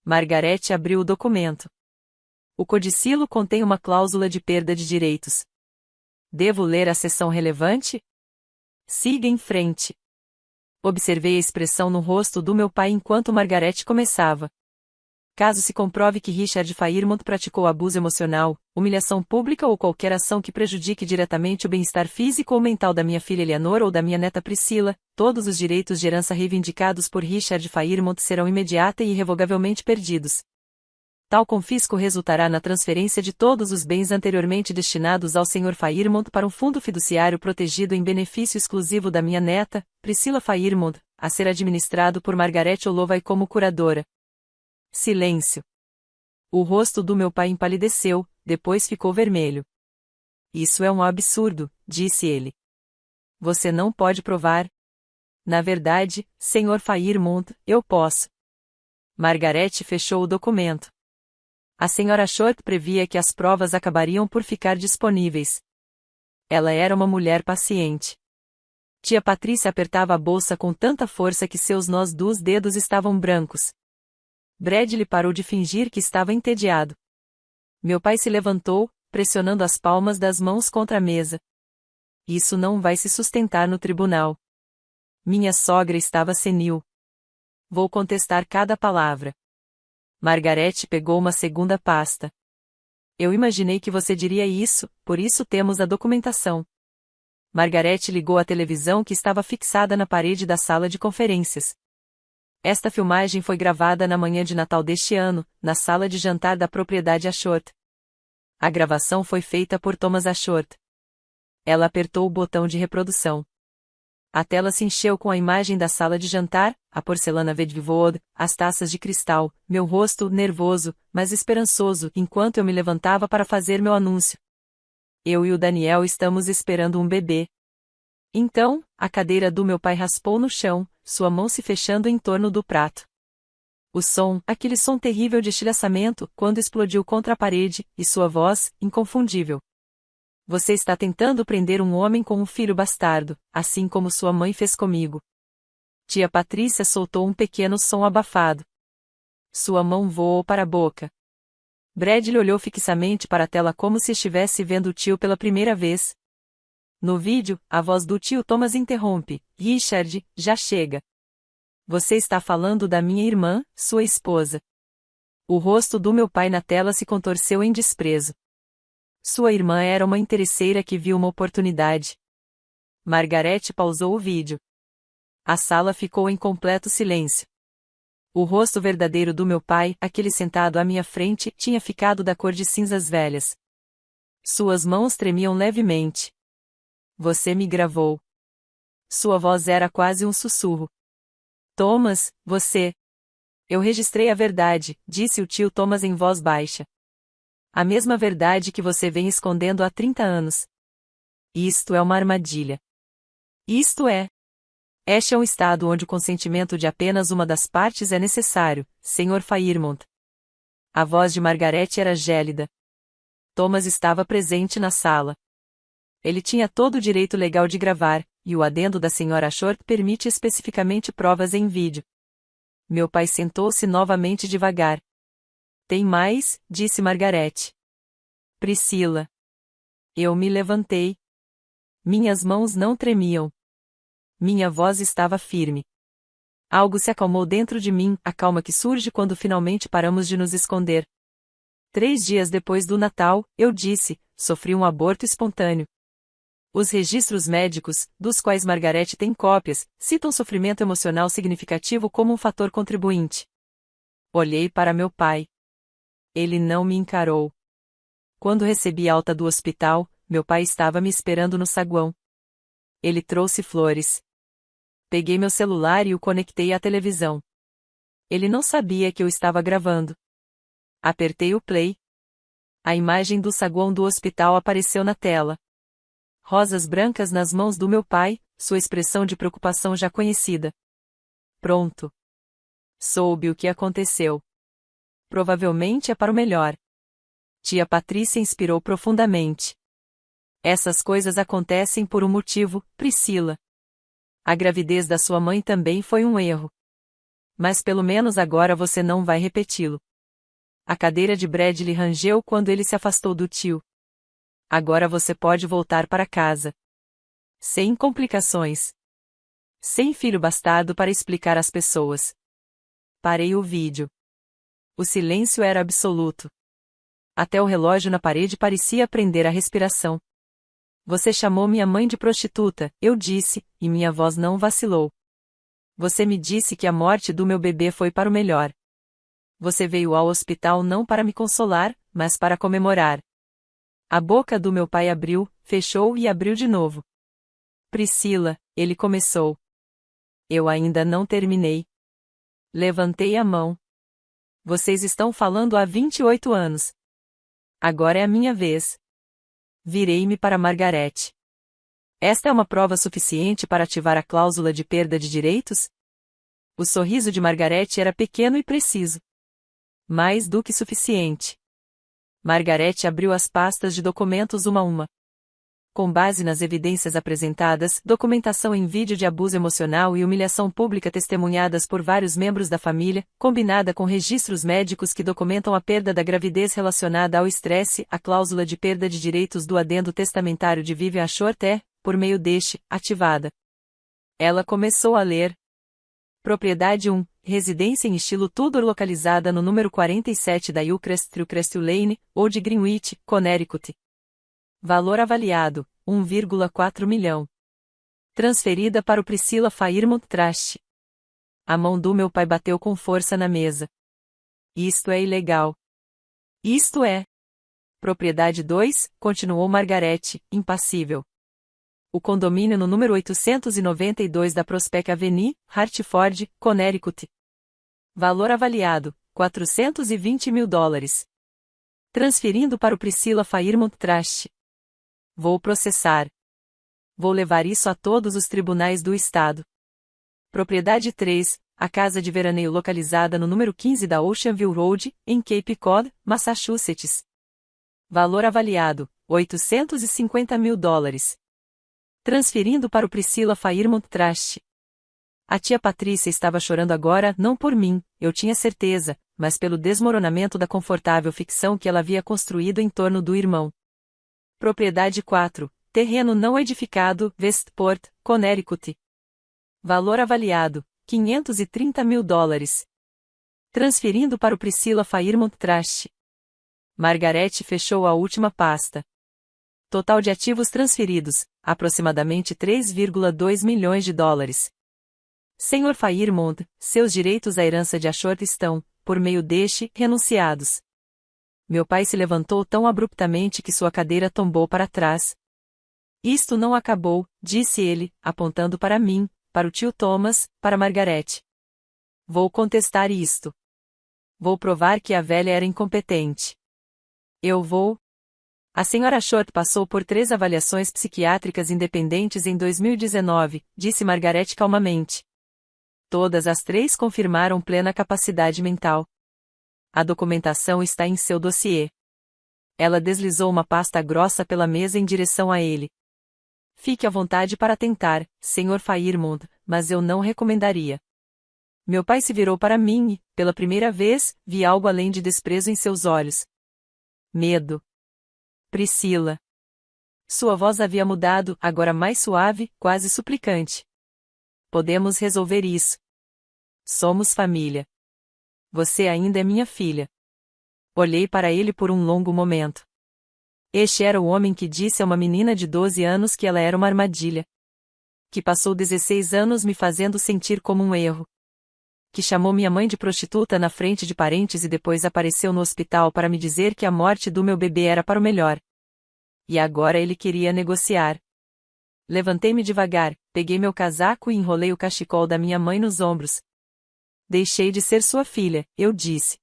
Margaret abriu o documento. O codicilo contém uma cláusula de perda de direitos. Devo ler a seção relevante? Siga em frente. Observei a expressão no rosto do meu pai enquanto Margaret começava. Caso se comprove que Richard Fairmont praticou abuso emocional, humilhação pública ou qualquer ação que prejudique diretamente o bem-estar físico ou mental da minha filha Eleanor ou da minha neta Priscila, todos os direitos de herança reivindicados por Richard Fairmont serão imediata e irrevogavelmente perdidos. Tal confisco resultará na transferência de todos os bens anteriormente destinados ao Sr. Fairmont para um fundo fiduciário protegido em benefício exclusivo da minha neta, Priscila Fairmont, a ser administrado por Margaret Olovai como curadora. Silêncio. O rosto do meu pai empalideceu, depois ficou vermelho. Isso é um absurdo, disse ele. Você não pode provar. Na verdade, Sr. Fairmont, eu posso. Margaret fechou o documento. A Sra. Ashworth previa que as provas acabariam por ficar disponíveis. Ela era uma mulher paciente. Tia Patrícia apertava a bolsa com tanta força que seus nós dos dedos estavam brancos. Bradley parou de fingir que estava entediado. Meu pai se levantou, pressionando as palmas das mãos contra a mesa. Isso não vai se sustentar no tribunal. Minha sogra estava senil. Vou contestar cada palavra. Margaret pegou uma segunda pasta. Eu imaginei que você diria isso, por isso temos a documentação. Margaret ligou a televisão que estava fixada na parede da sala de conferências. Esta filmagem foi gravada na manhã de Natal deste ano, na sala de jantar da propriedade Ashworth. A gravação foi feita por Thomas Ashworth. Ela apertou o botão de reprodução. A tela se encheu com a imagem da sala de jantar, a porcelana Vedvivod, as taças de cristal, meu rosto nervoso, mas esperançoso, enquanto eu me levantava para fazer meu anúncio. Eu e o Daniel estamos esperando um bebê. Então, a cadeira do meu pai raspou no chão, sua mão se fechando em torno do prato. O som, aquele som terrível de estilhaçamento, quando explodiu contra a parede, e sua voz, inconfundível. Você está tentando prender um homem com um filho bastardo, assim como sua mãe fez comigo. Tia Patrícia soltou um pequeno som abafado. Sua mão voou para a boca. Bradley olhou fixamente para a tela como se estivesse vendo o tio pela primeira vez. No vídeo, a voz do tio Thomas interrompe. Richard, já chega. Você está falando da minha irmã, sua esposa. O rosto do meu pai na tela se contorceu em desprezo. Sua irmã era uma interesseira que viu uma oportunidade. Margaret pausou o vídeo. A sala ficou em completo silêncio. O rosto verdadeiro do meu pai, aquele sentado à minha frente, tinha ficado da cor de cinzas velhas. Suas mãos tremiam levemente. Você me gravou. Sua voz era quase um sussurro. Thomas, você... Eu registrei a verdade, disse o tio Thomas em voz baixa. A mesma verdade que você vem escondendo há 30 anos. Isto é uma armadilha. Isto é. Este é um estado onde o consentimento de apenas uma das partes é necessário, Sr. Fairmont. A voz de Margaret era gélida. Thomas estava presente na sala. Ele tinha todo o direito legal de gravar, e o adendo da Sra. Short permite especificamente provas em vídeo. Meu pai sentou-se novamente devagar. Tem mais, disse Margaret. Priscila. Eu me levantei. Minhas mãos não tremiam. Minha voz estava firme. Algo se acalmou dentro de mim, a calma que surge quando finalmente paramos de nos esconder. 3 dias depois do Natal, eu disse, sofri um aborto espontâneo. Os registros médicos, dos quais Margaret tem cópias, citam sofrimento emocional significativo como um fator contribuinte. Olhei para meu pai. Ele não me encarou. Quando recebi alta do hospital, meu pai estava me esperando no saguão. Ele trouxe flores. Peguei meu celular e o conectei à televisão. Ele não sabia que eu estava gravando. Apertei o play. A imagem do saguão do hospital apareceu na tela. Rosas brancas nas mãos do meu pai, sua expressão de preocupação já conhecida. Pronto. Soube o que aconteceu. Provavelmente é para o melhor. Tia Patrícia inspirou profundamente. Essas coisas acontecem por um motivo, Priscila. A gravidez da sua mãe também foi um erro. Mas pelo menos agora você não vai repeti-lo. A cadeira de Bradley rangeu quando ele se afastou do tio. Agora você pode voltar para casa. Sem complicações. Sem filho bastardo para explicar às pessoas. Parei o vídeo. O silêncio era absoluto. Até o relógio na parede parecia prender a respiração. Você chamou minha mãe de prostituta, eu disse, e minha voz não vacilou. Você me disse que a morte do meu bebê foi para o melhor. Você veio ao hospital não para me consolar, mas para comemorar. A boca do meu pai abriu, fechou e abriu de novo. Priscila, ele começou. Eu ainda não terminei. Levantei a mão. Vocês estão falando há 28 anos. Agora é a minha vez. Virei-me para Margaret. Esta é uma prova suficiente para ativar a cláusula de perda de direitos? O sorriso de Margaret era pequeno e preciso. Mais do que suficiente. Margaret abriu as pastas de documentos uma a uma. Com base nas evidências apresentadas, documentação em vídeo de abuso emocional e humilhação pública testemunhadas por vários membros da família, combinada com registros médicos que documentam a perda da gravidez relacionada ao estresse, a cláusula de perda de direitos do adendo testamentário de Vivian Short é, por meio deste, ativada. Ela começou a ler. Propriedade 1, residência em estilo Tudor localizada no número 47 da Hillcrest Lane, ou de Greenwich, Connecticut. Valor avaliado, 1,4 milhão. Transferida para o Priscilla Fairmont Trust. A mão do meu pai bateu com força na mesa. Isto é ilegal. Isto é. Propriedade 2, continuou Margaret, impassível. O condomínio no número 892 da Prospect Avenue, Hartford, Connecticut. Valor avaliado, $420 mil. Transferindo para o Priscilla Fairmont Trust. Vou processar. Vou levar isso a todos os tribunais do estado. Propriedade 3, a casa de veraneio localizada no número 15 da Oceanview Road, em Cape Cod, Massachusetts. Valor avaliado, $850 mil. Transferindo para o Priscilla Fairmont Trust. A tia Patrícia estava chorando agora não por mim, eu tinha certeza, mas pelo desmoronamento da confortável ficção que ela havia construído em torno do irmão. Propriedade 4. Terreno não edificado, Westport, Connecticut. Valor avaliado, $530 mil. Transferindo para o Priscilla Fairmont Trust. Margaret fechou a última pasta. Total de ativos transferidos, aproximadamente $3,2 milhões. Senhor Fairmont, seus direitos à herança de Ashworth estão, por meio deste, renunciados. Meu pai se levantou tão abruptamente que sua cadeira tombou para trás. Isto não acabou, disse ele, apontando para mim, para o tio Thomas, para Margaret. Vou contestar isto. Vou provar que a velha era incompetente. Eu vou. A senhora Ashworth passou por 3 avaliações psiquiátricas independentes em 2019, disse Margaret calmamente. Todas as 3 confirmaram plena capacidade mental. A documentação está em seu dossiê. Ela deslizou uma pasta grossa pela mesa em direção a ele. Fique à vontade para tentar, Sr. Fairmont, mas eu não recomendaria. Meu pai se virou para mim e, pela primeira vez, vi algo além de desprezo em seus olhos. Medo. Priscila. Sua voz havia mudado, agora mais suave, quase suplicante. Podemos resolver isso. Somos família. Você ainda é minha filha. Olhei para ele por um longo momento. Este era o homem que disse a uma menina de 12 anos que ela era uma armadilha. Que passou 16 anos me fazendo sentir como um erro. Que chamou minha mãe de prostituta na frente de parentes e depois apareceu no hospital para me dizer que a morte do meu bebê era para o melhor. E agora ele queria negociar. Levantei-me devagar, peguei meu casaco e enrolei o cachecol da minha mãe nos ombros. Deixei de ser sua filha, eu disse.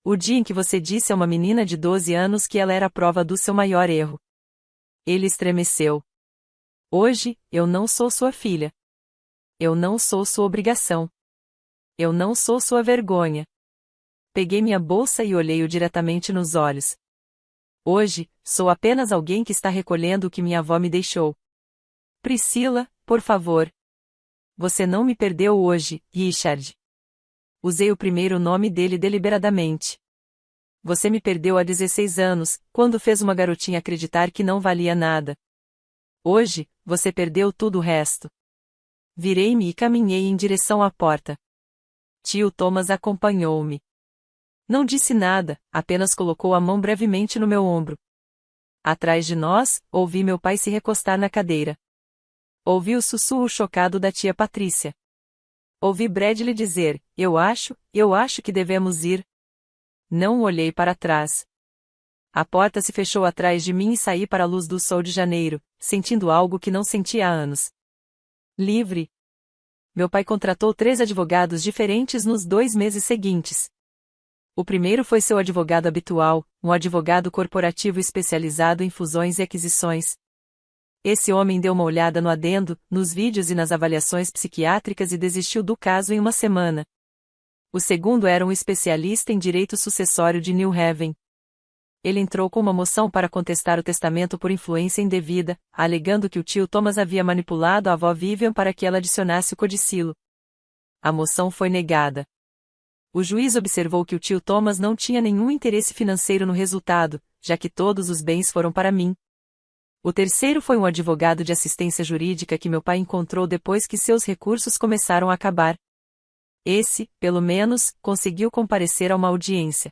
O dia em que você disse a uma menina de 12 anos que ela era a prova do seu maior erro. Ele estremeceu. Hoje, eu não sou sua filha. Eu não sou sua obrigação. Eu não sou sua vergonha. Peguei minha bolsa e olhei-o diretamente nos olhos. Hoje, sou apenas alguém que está recolhendo o que minha avó me deixou. Priscila, por favor. Você não me perdeu hoje, Richard. Usei o primeiro nome dele deliberadamente. Você me perdeu há 16 anos, quando fez uma garotinha acreditar que não valia nada. Hoje, você perdeu tudo o resto. Virei-me e caminhei em direção à porta. Tio Thomas acompanhou-me. Não disse nada, apenas colocou a mão brevemente no meu ombro. Atrás de nós, ouvi meu pai se recostar na cadeira. Ouvi o sussurro chocado da tia Patrícia. Ouvi Bradley dizer, eu acho que devemos ir. Não olhei para trás. A porta se fechou atrás de mim e saí para a luz do sol de janeiro, sentindo algo que não sentia há anos. Livre. Meu pai contratou 3 advogados diferentes nos 2 meses seguintes. O primeiro foi seu advogado habitual, um advogado corporativo especializado em fusões e aquisições. Esse homem deu uma olhada no adendo, nos vídeos e nas avaliações psiquiátricas e desistiu do caso em uma semana. O segundo era um especialista em direito sucessório de New Haven. Ele entrou com uma moção para contestar o testamento por influência indevida, alegando que o tio Thomas havia manipulado a avó Vivian para que ela adicionasse o codicilo. A moção foi negada. O juiz observou que o tio Thomas não tinha nenhum interesse financeiro no resultado, já que todos os bens foram para mim. O terceiro foi um advogado de assistência jurídica que meu pai encontrou depois que seus recursos começaram a acabar. Esse, pelo menos, conseguiu comparecer a uma audiência.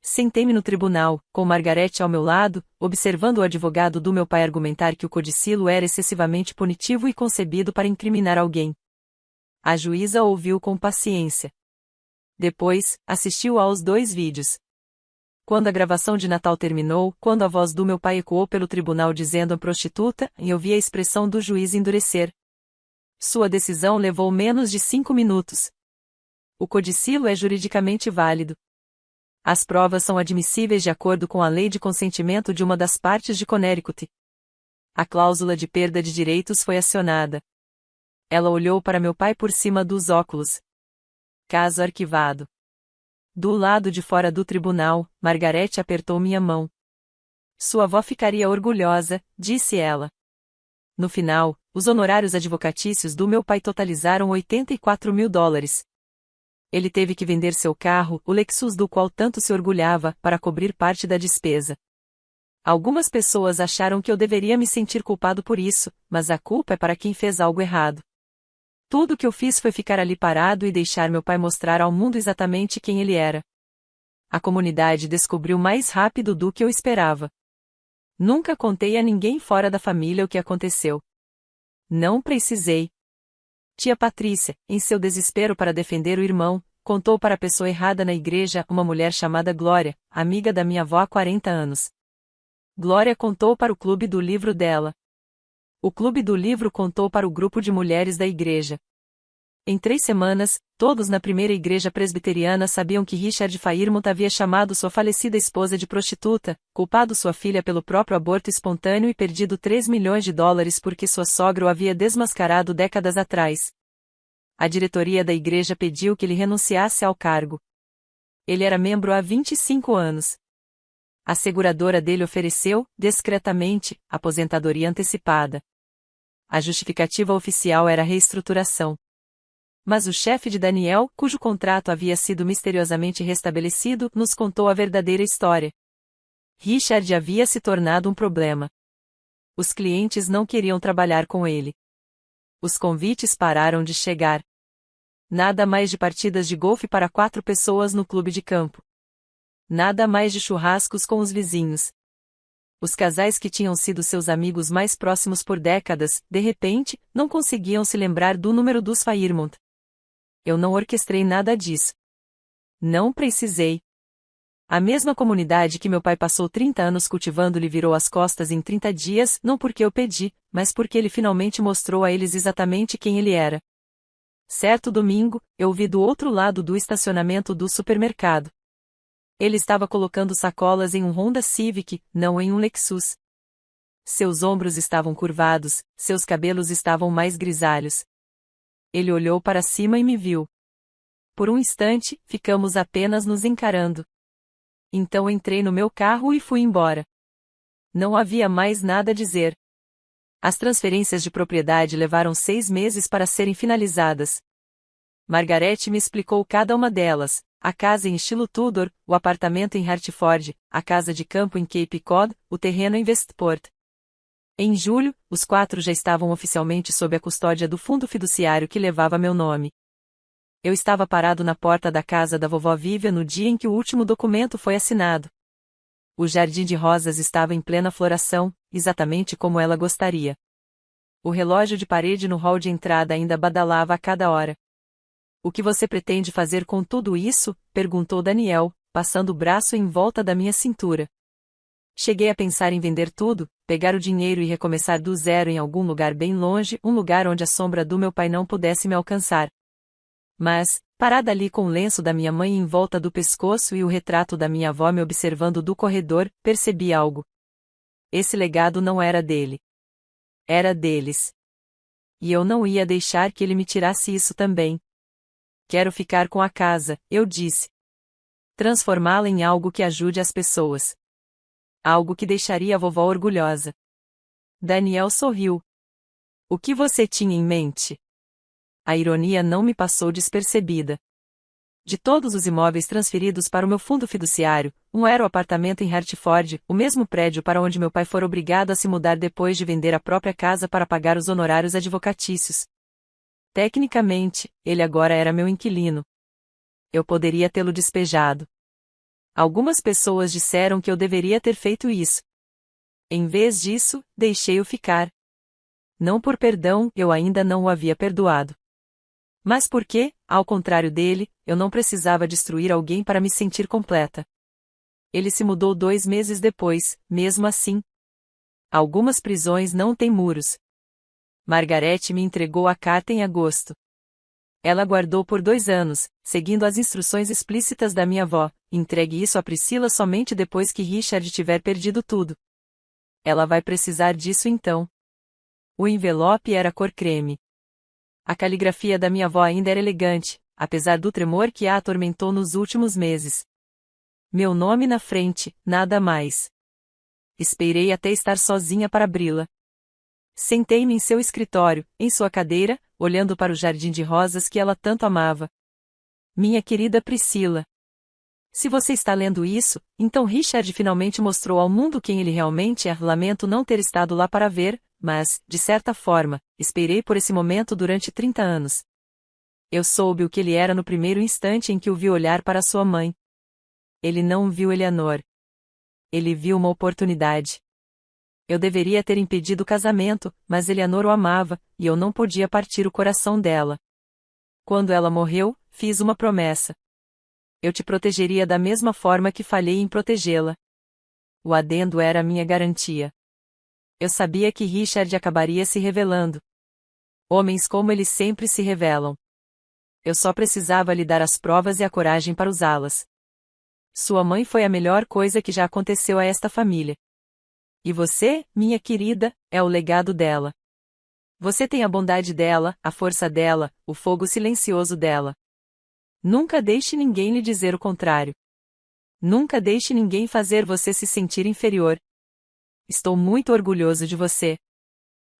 Sentei-me no tribunal, com Margaret ao meu lado, observando o advogado do meu pai argumentar que o codicilo era excessivamente punitivo e concebido para incriminar alguém. A juíza ouviu com paciência. Depois, assistiu aos 2 vídeos. Quando a gravação de Natal terminou, quando a voz do meu pai ecoou pelo tribunal dizendo a prostituta, eu vi a expressão do juiz endurecer. Sua decisão levou menos de 5 minutos. O codicilo é juridicamente válido. As provas são admissíveis de acordo com a lei de consentimento de uma das partes de Connecticut. A cláusula de perda de direitos foi acionada. Ela olhou para meu pai por cima dos óculos. Caso arquivado. Do lado de fora do tribunal, Margaret apertou minha mão. Sua avó ficaria orgulhosa, disse ela. No final, Os honorários advocatícios do meu pai totalizaram $84.000. Ele teve que vender seu carro, o Lexus do qual tanto se orgulhava, para cobrir parte da despesa. Algumas pessoas acharam que eu deveria me sentir culpado por isso, mas a culpa é para quem fez algo errado. Tudo o que eu fiz foi ficar ali parado e deixar meu pai mostrar ao mundo exatamente quem ele era. A comunidade descobriu mais rápido do que eu esperava. Nunca contei a ninguém fora da família o que aconteceu. Não precisei. Tia Patrícia, em seu desespero para defender o irmão, contou para a pessoa errada na igreja, uma mulher chamada Glória, amiga da minha avó há 40 anos. Glória contou para o clube do livro dela. O clube do livro contou para o grupo de mulheres da igreja. Em 3 semanas, todos na primeira igreja presbiteriana sabiam que Richard Fairmont havia chamado sua falecida esposa de prostituta, culpado sua filha pelo próprio aborto espontâneo e perdido $3 milhões porque sua sogra o havia desmascarado décadas atrás. A diretoria da igreja pediu que ele renunciasse ao cargo. Ele era membro há 25 anos. A seguradora dele ofereceu, discretamente, aposentadoria antecipada. A justificativa oficial era reestruturação. Mas o chefe de Daniel, cujo contrato havia sido misteriosamente restabelecido, nos contou a verdadeira história. Richard havia se tornado um problema. Os clientes não queriam trabalhar com ele. Os convites pararam de chegar. Nada mais de partidas de golfe para 4 pessoas no clube de campo. Nada mais de churrascos com os vizinhos. Os casais que tinham sido seus amigos mais próximos por décadas, de repente, não conseguiam se lembrar do número dos Fairmont. Eu não orquestrei nada disso. Não precisei. A mesma comunidade que meu pai passou 30 anos cultivando lhe virou as costas em 30 dias, não porque eu pedi, mas porque ele finalmente mostrou a eles exatamente quem ele era. Certo domingo, eu o vi do outro lado do estacionamento do supermercado. Ele estava colocando sacolas em um Honda Civic, não em um Lexus. Seus ombros estavam curvados, seus cabelos estavam mais grisalhos. Ele olhou para cima e me viu. Por um instante, ficamos apenas nos encarando. Então entrei no meu carro e fui embora. Não havia mais nada a dizer. As transferências de propriedade levaram 6 meses para serem finalizadas. Margaret me explicou cada uma delas: a casa em estilo Tudor, o apartamento em Hartford, a casa de campo em Cape Cod, o terreno em Westport. Em julho, os 4 já estavam oficialmente sob a custódia do fundo fiduciário que levava meu nome. Eu estava parado na porta da casa da vovó Vivian no dia em que o último documento foi assinado. O jardim de rosas estava em plena floração, exatamente como ela gostaria. O relógio de parede no hall de entrada ainda badalava a cada hora. O que você pretende fazer com tudo isso? Perguntou Daniel, passando o braço em volta da minha cintura. Cheguei a pensar em vender tudo, pegar o dinheiro e recomeçar do zero em algum lugar bem longe, um lugar onde a sombra do meu pai não pudesse me alcançar. Mas, parada ali com o lenço da minha mãe em volta do pescoço e o retrato da minha avó me observando do corredor, percebi algo. Esse legado não era dele. Era deles. E eu não ia deixar que ele me tirasse isso também. Quero ficar com a casa, eu disse. Transformá-la em algo que ajude as pessoas. Algo que deixaria a vovó orgulhosa. Daniel sorriu. O que você tinha em mente? A ironia não me passou despercebida. De todos os imóveis transferidos para o meu fundo fiduciário, um era o apartamento em Hartford, o mesmo prédio para onde meu pai fora obrigado a se mudar depois de vender a própria casa para pagar os honorários advocatícios. Tecnicamente, ele agora era meu inquilino. Eu poderia tê-lo despejado. Algumas pessoas disseram que eu deveria ter feito isso. Em vez disso, deixei-o ficar. Não por perdão, eu ainda não o havia perdoado. Mas porque, ao contrário dele, eu não precisava destruir alguém para me sentir completa. Ele se mudou 2 meses depois, mesmo assim. Algumas prisões não têm muros. Margaret me entregou a carta em agosto. Ela guardou por 2 anos, seguindo as instruções explícitas da minha avó: entregue isso a Priscila somente depois que Richard tiver perdido tudo. Ela vai precisar disso então. O envelope era cor creme. A caligrafia da minha avó ainda era elegante, apesar do tremor que a atormentou nos últimos meses. Meu nome na frente, nada mais. Esperei até estar sozinha para abri-la. Sentei-me em seu escritório, em sua cadeira, olhando para o jardim de rosas que ela tanto amava. Minha querida Priscila. Se você está lendo isso, então Richard finalmente mostrou ao mundo quem ele realmente é. Lamento não ter estado lá para ver, mas, de certa forma, esperei por esse momento durante 30 anos. Eu soube o que ele era no primeiro instante em que o vi olhar para sua mãe. Ele não viu Eleanor. Ele viu uma oportunidade. Eu deveria ter impedido o casamento, mas Eleanor o amava, e eu não podia partir o coração dela. Quando ela morreu, fiz uma promessa. Eu te protegeria da mesma forma que falhei em protegê-la. O adendo era a minha garantia. Eu sabia que Richard acabaria se revelando. Homens como ele sempre se revelam. Eu só precisava lhe dar as provas e a coragem para usá-las. Sua mãe foi a melhor coisa que já aconteceu a esta família. E você, minha querida, é o legado dela. Você tem a bondade dela, a força dela, o fogo silencioso dela. Nunca deixe ninguém lhe dizer o contrário. Nunca deixe ninguém fazer você se sentir inferior. Estou muito orgulhoso de você.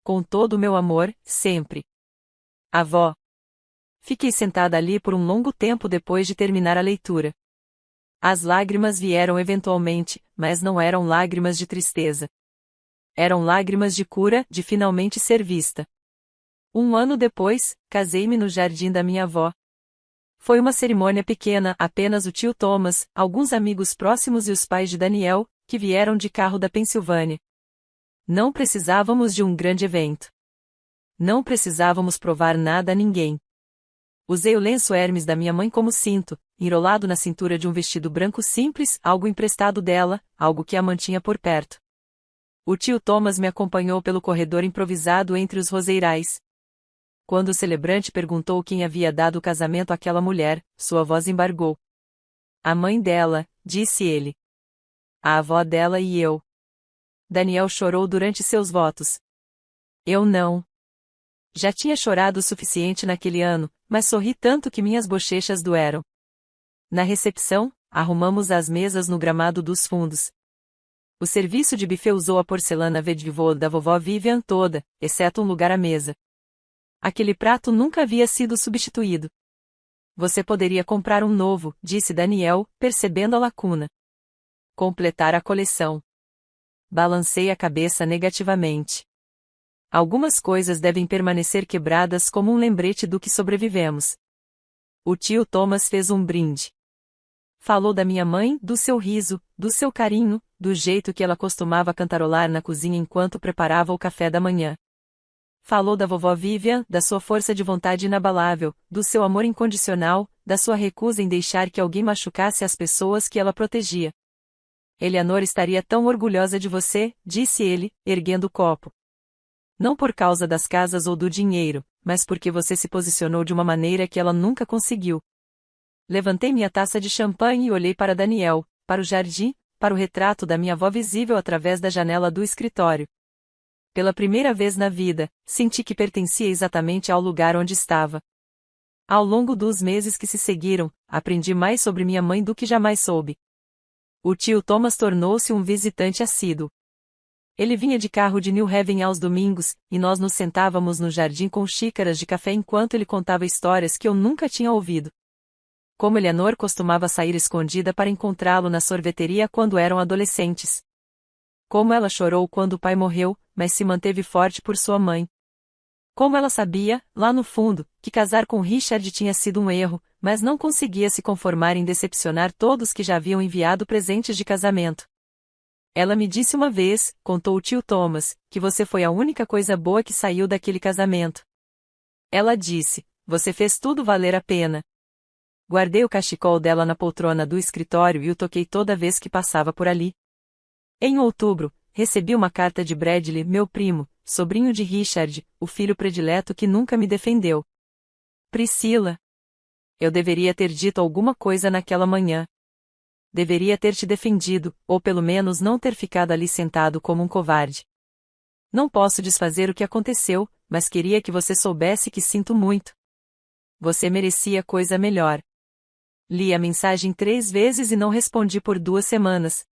Com todo o meu amor, sempre. Avó. Fiquei sentada ali por um longo tempo depois de terminar a leitura. As lágrimas vieram eventualmente, mas não eram lágrimas de tristeza. Eram lágrimas de cura, de finalmente ser vista. 1 ano depois, casei-me no jardim da minha avó. Foi uma cerimônia pequena, apenas o tio Thomas, alguns amigos próximos e os pais de Daniel, que vieram de carro da Pensilvânia. Não precisávamos de um grande evento. Não precisávamos provar nada a ninguém. Usei o lenço Hermes da minha mãe como cinto, enrolado na cintura de um vestido branco simples, algo emprestado dela, algo que a mantinha por perto. O tio Thomas me acompanhou pelo corredor improvisado entre os roseirais. Quando o celebrante perguntou quem havia dado o casamento àquela mulher, sua voz embargou. A mãe dela, disse ele. A avó dela e eu. Daniel chorou durante seus votos. Eu não. Já tinha chorado o suficiente naquele ano, mas sorri tanto que minhas bochechas doeram. Na recepção, arrumamos as mesas no gramado dos fundos. O serviço de buffet usou a porcelana Vedvivô da vovó Vivian toda, exceto um lugar à mesa. Aquele prato nunca havia sido substituído. Você poderia comprar um novo, disse Daniel, percebendo a lacuna. Completar a coleção. Balancei a cabeça negativamente. Algumas coisas devem permanecer quebradas como um lembrete do que sobrevivemos. O tio Thomas fez um brinde. Falou da minha mãe, do seu riso, do seu carinho, do jeito que ela costumava cantarolar na cozinha enquanto preparava o café da manhã. Falou da vovó Vivian, da sua força de vontade inabalável, do seu amor incondicional, da sua recusa em deixar que alguém machucasse as pessoas que ela protegia. Eleanor estaria tão orgulhosa de você, disse ele, erguendo o copo. Não por causa das casas ou do dinheiro, mas porque você se posicionou de uma maneira que ela nunca conseguiu. Levantei minha taça de champanhe e olhei para Daniel, para o jardim, para o retrato da minha avó visível através da janela do escritório. Pela primeira vez na vida, senti que pertencia exatamente ao lugar onde estava. Ao longo dos meses que se seguiram, aprendi mais sobre minha mãe do que jamais soube. O tio Thomas tornou-se um visitante assíduo. Ele vinha de carro de New Haven aos domingos, e nós nos sentávamos no jardim com xícaras de café enquanto ele contava histórias que eu nunca tinha ouvido. Como Eleanor costumava sair escondida para encontrá-lo na sorveteria quando eram adolescentes. Como ela chorou quando o pai morreu, mas se manteve forte por sua mãe. Como ela sabia, lá no fundo, que casar com Richard tinha sido um erro, mas não conseguia se conformar em decepcionar todos que já haviam enviado presentes de casamento. Ela me disse uma vez, contou o tio Thomas, que você foi a única coisa boa que saiu daquele casamento. Ela disse, você fez tudo valer a pena. Guardei o cachecol dela na poltrona do escritório e o toquei toda vez que passava por ali. Em outubro, recebi uma carta de Bradley, meu primo, sobrinho de Richard, o filho predileto que nunca me defendeu. Priscila. Eu deveria ter dito alguma coisa naquela manhã. Deveria ter te defendido, ou pelo menos não ter ficado ali sentado como um covarde. Não posso desfazer o que aconteceu, mas queria que você soubesse que sinto muito. Você merecia coisa melhor. Li a mensagem 3 vezes e não respondi por 2 semanas.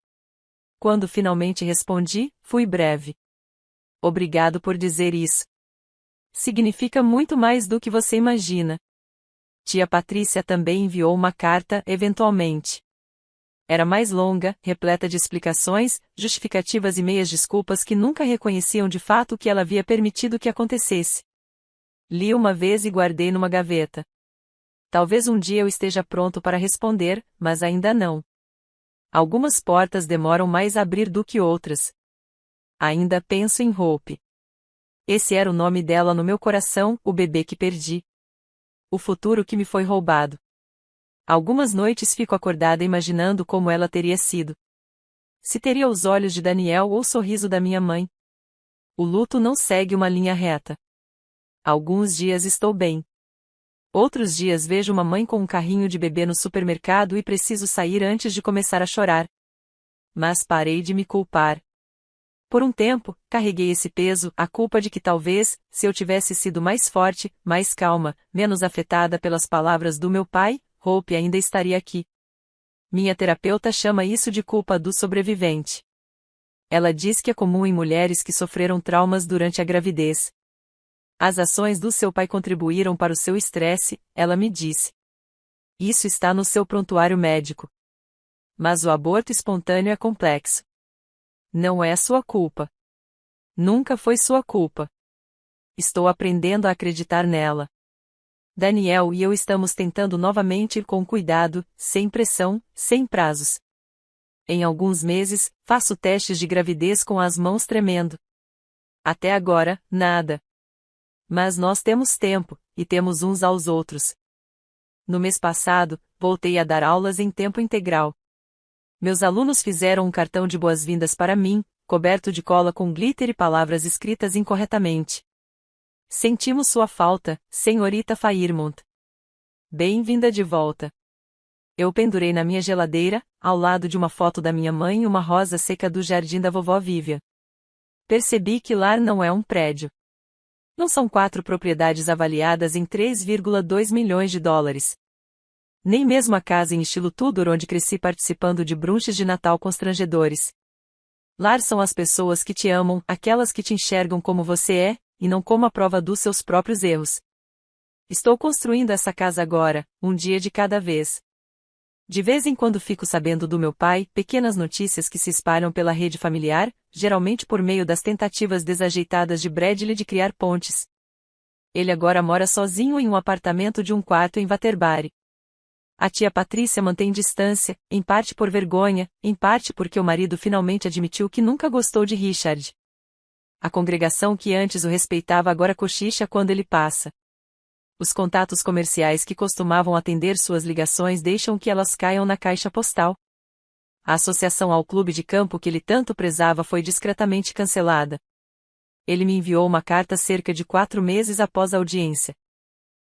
Quando finalmente respondi, fui breve. Obrigado por dizer isso. Significa muito mais do que você imagina. Tia Patrícia também enviou uma carta, eventualmente. Era mais longa, repleta de explicações, justificativas e meias desculpas que nunca reconheciam de fato o que ela havia permitido que acontecesse. Li uma vez e guardei numa gaveta. Talvez um dia eu esteja pronto para responder, mas ainda não. Algumas portas demoram mais a abrir do que outras. Ainda penso em Hope. Esse era o nome dela no meu coração, o bebê que perdi. O futuro que me foi roubado. Algumas noites fico acordada imaginando como ela teria sido. Se teria os olhos de Daniel ou o sorriso da minha mãe. O luto não segue uma linha reta. Alguns dias estou bem. Outros dias vejo uma mãe com um carrinho de bebê no supermercado e preciso sair antes de começar a chorar. Mas parei de me culpar. Por um tempo, carreguei esse peso, a culpa de que talvez, se eu tivesse sido mais forte, mais calma, menos afetada pelas palavras do meu pai, Hope ainda estaria aqui. Minha terapeuta chama isso de culpa do sobrevivente. Ela diz que é comum em mulheres que sofreram traumas durante a gravidez. As ações do seu pai contribuíram para o seu estresse, ela me disse. Isso está no seu prontuário médico. Mas o aborto espontâneo é complexo. Não é sua culpa. Nunca foi sua culpa. Estou aprendendo a acreditar nela. Daniel e eu estamos tentando novamente ir com cuidado, sem pressão, sem prazos. Em alguns meses, faço testes de gravidez com as mãos tremendo. Até agora, nada. Mas nós temos tempo, e temos uns aos outros. No mês passado, voltei a dar aulas em tempo integral. Meus alunos fizeram um cartão de boas-vindas para mim, coberto de cola com glitter e palavras escritas incorretamente. Sentimos sua falta, senhorita Fairmont. Bem-vinda de volta. Eu pendurei na minha geladeira, ao lado de uma foto da minha mãe, uma rosa seca do jardim da vovó Vivian. Percebi que lar não é um prédio. Não são 4 propriedades avaliadas em 3,2 milhões de dólares. Nem mesmo a casa em estilo Tudor onde cresci participando de brunches de Natal constrangedores. Lar são as pessoas que te amam, aquelas que te enxergam como você é, e não como a prova dos seus próprios erros. Estou construindo essa casa agora, um dia de cada vez. De vez em quando fico sabendo do meu pai, pequenas notícias que se espalham pela rede familiar, geralmente por meio das tentativas desajeitadas de Bradley de criar pontes. Ele agora mora sozinho em um apartamento de um quarto em Waterbury. A tia Patrícia mantém distância, em parte por vergonha, em parte porque o marido finalmente admitiu que nunca gostou de Richard. A congregação que antes o respeitava agora cochicha quando ele passa. Os contatos comerciais que costumavam atender suas ligações deixam que elas caiam na caixa postal. A associação ao clube de campo que ele tanto prezava foi discretamente cancelada. Ele me enviou uma carta cerca de 4 meses após a audiência.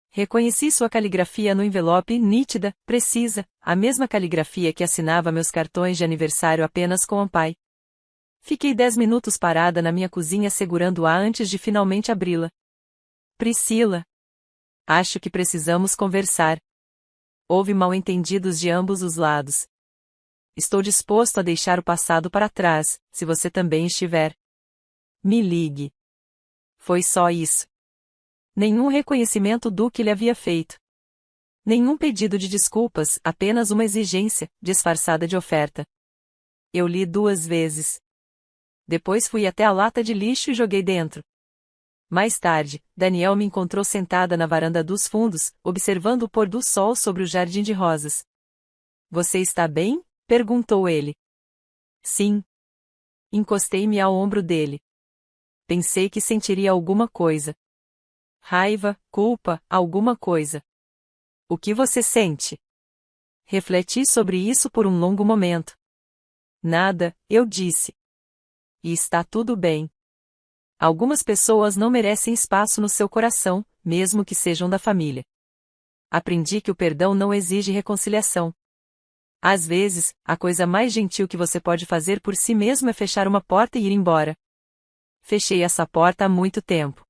Reconheci sua caligrafia no envelope, nítida, precisa, a mesma caligrafia que assinava meus cartões de aniversário apenas com o pai. Fiquei 10 minutos parada na minha cozinha segurando-a antes de finalmente abri-la. Priscila. Acho que precisamos conversar. Houve mal-entendidos de ambos os lados. Estou disposto a deixar o passado para trás, se você também estiver. Me ligue. Foi só isso. Nenhum reconhecimento do que lhe havia feito. Nenhum pedido de desculpas, apenas uma exigência, disfarçada de oferta. Eu li 2 vezes. Depois fui até a lata de lixo e joguei dentro. Mais tarde, Daniel me encontrou sentada na varanda dos fundos, observando o pôr do sol sobre o jardim de rosas. Você está bem? Perguntou ele. Sim. Encostei-me ao ombro dele. Pensei que sentiria alguma coisa. Raiva, culpa, alguma coisa. O que você sente? Refleti sobre isso por um longo momento. Nada, eu disse. E está tudo bem. Algumas pessoas não merecem espaço no seu coração, mesmo que sejam da família. Aprendi que o perdão não exige reconciliação. Às vezes, a coisa mais gentil que você pode fazer por si mesmo é fechar uma porta e ir embora. Fechei essa porta há muito tempo.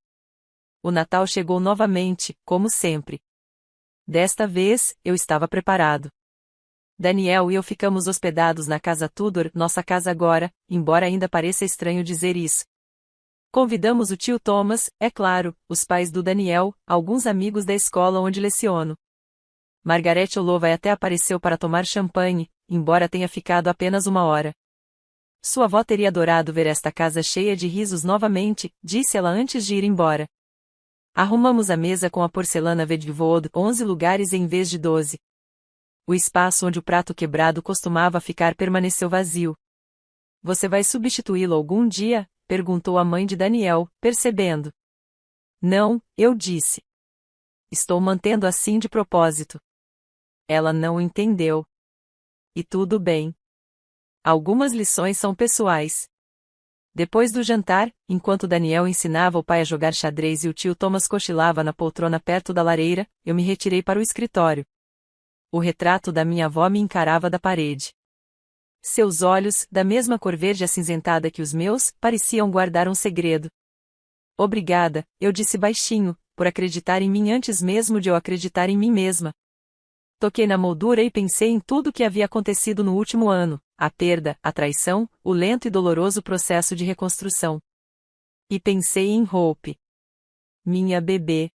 O Natal chegou novamente, como sempre. Desta vez, eu estava preparado. Daniel e eu ficamos hospedados na casa Tudor, nossa casa agora, embora ainda pareça estranho dizer isso. Convidamos o tio Thomas, é claro, os pais do Daniel, alguns amigos da escola onde leciono. Margaret Olovay até apareceu para tomar champanhe, embora tenha ficado apenas 1 hora. Sua avó teria adorado ver esta casa cheia de risos novamente, disse ela antes de ir embora. Arrumamos a mesa com a porcelana Vedvod 11 lugares em vez de 12. O espaço onde o prato quebrado costumava ficar permaneceu vazio. Você vai substituí-lo algum dia? Perguntou a mãe de Daniel, percebendo. Não, eu disse. Estou mantendo assim de propósito. Ela não entendeu. E tudo bem. Algumas lições são pessoais. Depois do jantar, enquanto Daniel ensinava o pai a jogar xadrez e o tio Thomas cochilava na poltrona perto da lareira, eu me retirei para o escritório. O retrato da minha avó me encarava da parede. Seus olhos, da mesma cor verde acinzentada que os meus, pareciam guardar um segredo. Obrigada, eu disse baixinho, por acreditar em mim antes mesmo de eu acreditar em mim mesma. Toquei na moldura e pensei em tudo o que havia acontecido no último ano, a perda, a traição, o lento e doloroso processo de reconstrução. E pensei em Hope. Minha bebê.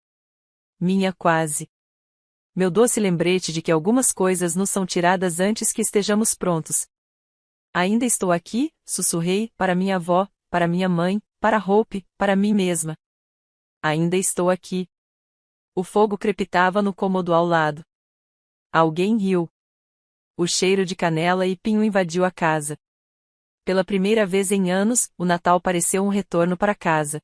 Minha quase. Meu doce lembrete de que algumas coisas nos são tiradas antes que estejamos prontos. Ainda estou aqui, sussurrei, para minha avó, para minha mãe, para Hope, para mim mesma. Ainda estou aqui. O fogo crepitava no cômodo ao lado. Alguém riu. O cheiro de canela e pinho invadiu a casa. Pela primeira vez em anos, o Natal pareceu um retorno para casa.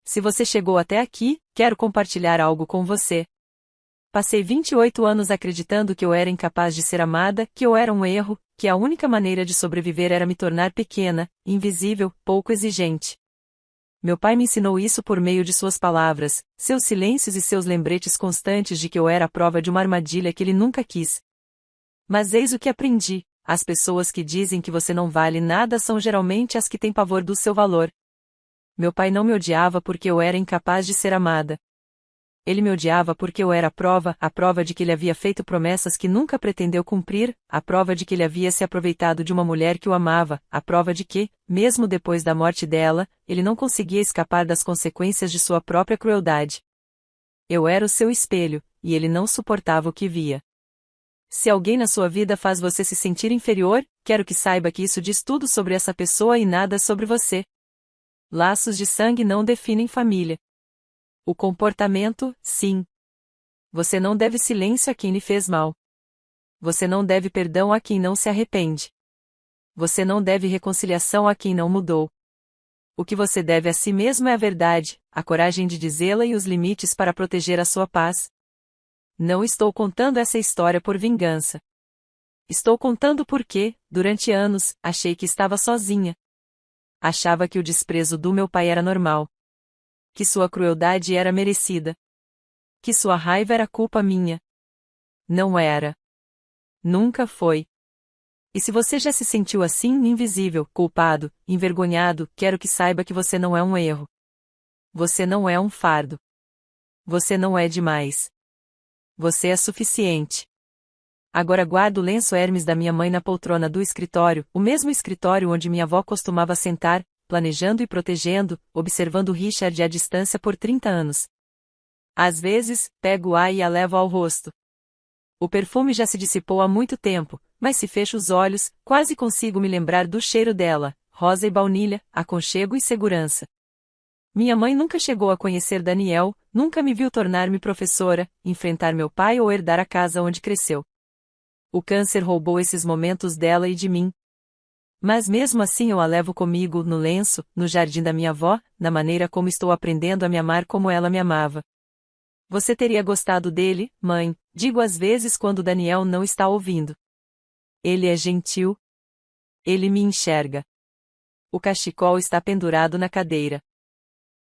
Se você chegou até aqui, quero compartilhar algo com você. Passei 28 anos acreditando que eu era incapaz de ser amada, que eu era um erro, que a única maneira de sobreviver era me tornar pequena, invisível, pouco exigente. Meu pai me ensinou isso por meio de suas palavras, seus silêncios e seus lembretes constantes de que eu era a prova de uma armadilha que ele nunca quis. Mas eis o que aprendi: as pessoas que dizem que você não vale nada são geralmente as que têm pavor do seu valor. Meu pai não me odiava porque eu era incapaz de ser amada. Ele me odiava porque eu era a prova de que ele havia feito promessas que nunca pretendeu cumprir, a prova de que ele havia se aproveitado de uma mulher que o amava, a prova de que, mesmo depois da morte dela, ele não conseguia escapar das consequências de sua própria crueldade. Eu era o seu espelho, e ele não suportava o que via. Se alguém na sua vida faz você se sentir inferior, quero que saiba que isso diz tudo sobre essa pessoa e nada sobre você. Laços de sangue não definem família. O comportamento, sim. Você não deve silêncio a quem lhe fez mal. Você não deve perdão a quem não se arrepende. Você não deve reconciliação a quem não mudou. O que você deve a si mesmo é a verdade, a coragem de dizê-la e os limites para proteger a sua paz. Não estou contando essa história por vingança. Estou contando porque, durante anos, achei que estava sozinha. Achava que o desprezo do meu pai era normal. Que sua crueldade era merecida. Que sua raiva era culpa minha. Não era. Nunca foi. E se você já se sentiu assim, invisível, culpado, envergonhado, quero que saiba que você não é um erro. Você não é um fardo. Você não é demais. Você é suficiente. Agora guardo o lenço Hermes da minha mãe na poltrona do escritório, o mesmo escritório onde minha avó costumava sentar, planejando e protegendo, observando Richard à distância por 30 anos. Às vezes, pego-a e a levo ao rosto. O perfume já se dissipou há muito tempo, mas se fecho os olhos, quase consigo me lembrar do cheiro dela, rosa e baunilha, aconchego e segurança. Minha mãe nunca chegou a conhecer Daniel, nunca me viu tornar-me professora, enfrentar meu pai ou herdar a casa onde cresceu. O câncer roubou esses momentos dela e de mim. Mas mesmo assim eu a levo comigo, no lenço, no jardim da minha avó, na maneira como estou aprendendo a me amar como ela me amava. Você teria gostado dele, mãe, digo às vezes quando Daniel não está ouvindo. Ele é gentil. Ele me enxerga. O cachecol está pendurado na cadeira.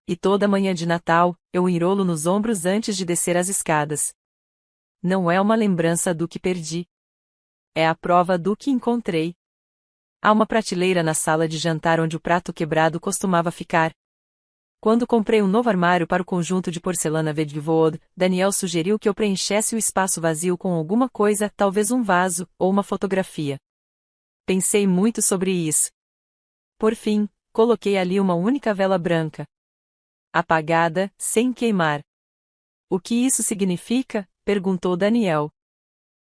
E toda manhã de Natal, eu o enrolo nos ombros antes de descer as escadas. Não é uma lembrança do que perdi. É a prova do que encontrei. Há uma prateleira na sala de jantar onde o prato quebrado costumava ficar. Quando comprei um novo armário para o conjunto de porcelana Vedvod, Daniel sugeriu que eu preenchesse o espaço vazio com alguma coisa, talvez um vaso, ou uma fotografia. Pensei muito sobre isso. Por fim, coloquei ali uma única vela branca. Apagada, sem queimar. O que isso significa? Perguntou Daniel.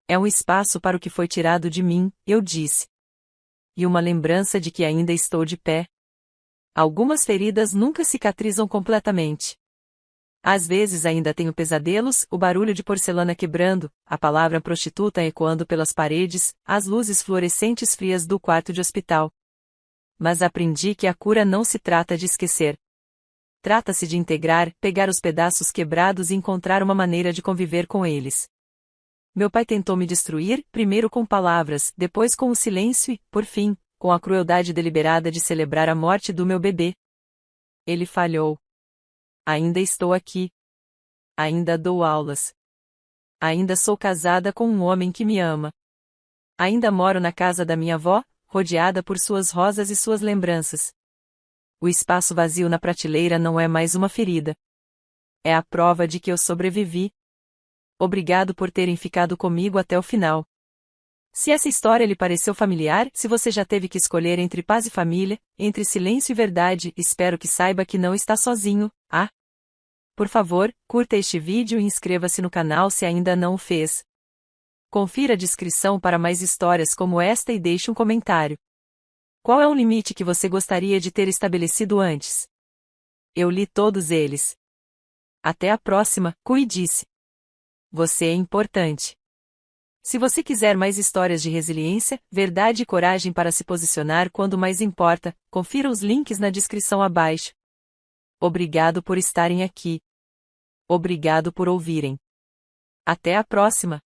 É um espaço para o que foi tirado de mim, eu disse. E uma lembrança de que ainda estou de pé. Algumas feridas nunca cicatrizam completamente. Às vezes ainda tenho pesadelos, o barulho de porcelana quebrando, a palavra prostituta ecoando pelas paredes, as luzes fluorescentes frias do quarto de hospital. Mas aprendi que a cura não se trata de esquecer. Trata-se de integrar, pegar os pedaços quebrados e encontrar uma maneira de conviver com eles. Meu pai tentou me destruir, primeiro com palavras, depois com o silêncio e, por fim, com a crueldade deliberada de celebrar a morte do meu bebê. Ele falhou. Ainda estou aqui. Ainda dou aulas. Ainda sou casada com um homem que me ama. Ainda moro na casa da minha avó, rodeada por suas rosas e suas lembranças. O espaço vazio na prateleira não é mais uma ferida. É a prova de que eu sobrevivi. Obrigado por terem ficado comigo até o final. Se essa história lhe pareceu familiar, se você já teve que escolher entre paz e família, entre silêncio e verdade, espero que saiba que não está sozinho, Por favor, curta este vídeo e inscreva-se no canal se ainda não o fez. Confira a descrição para mais histórias como esta e deixe um comentário. Qual é o limite que você gostaria de ter estabelecido antes? Eu li todos eles. Até a próxima, cuide-se. Você é importante. Se você quiser mais histórias de resiliência, verdade e coragem para se posicionar quando mais importa, confira os links na descrição abaixo. Obrigado por estarem aqui. Obrigado por ouvirem. Até a próxima!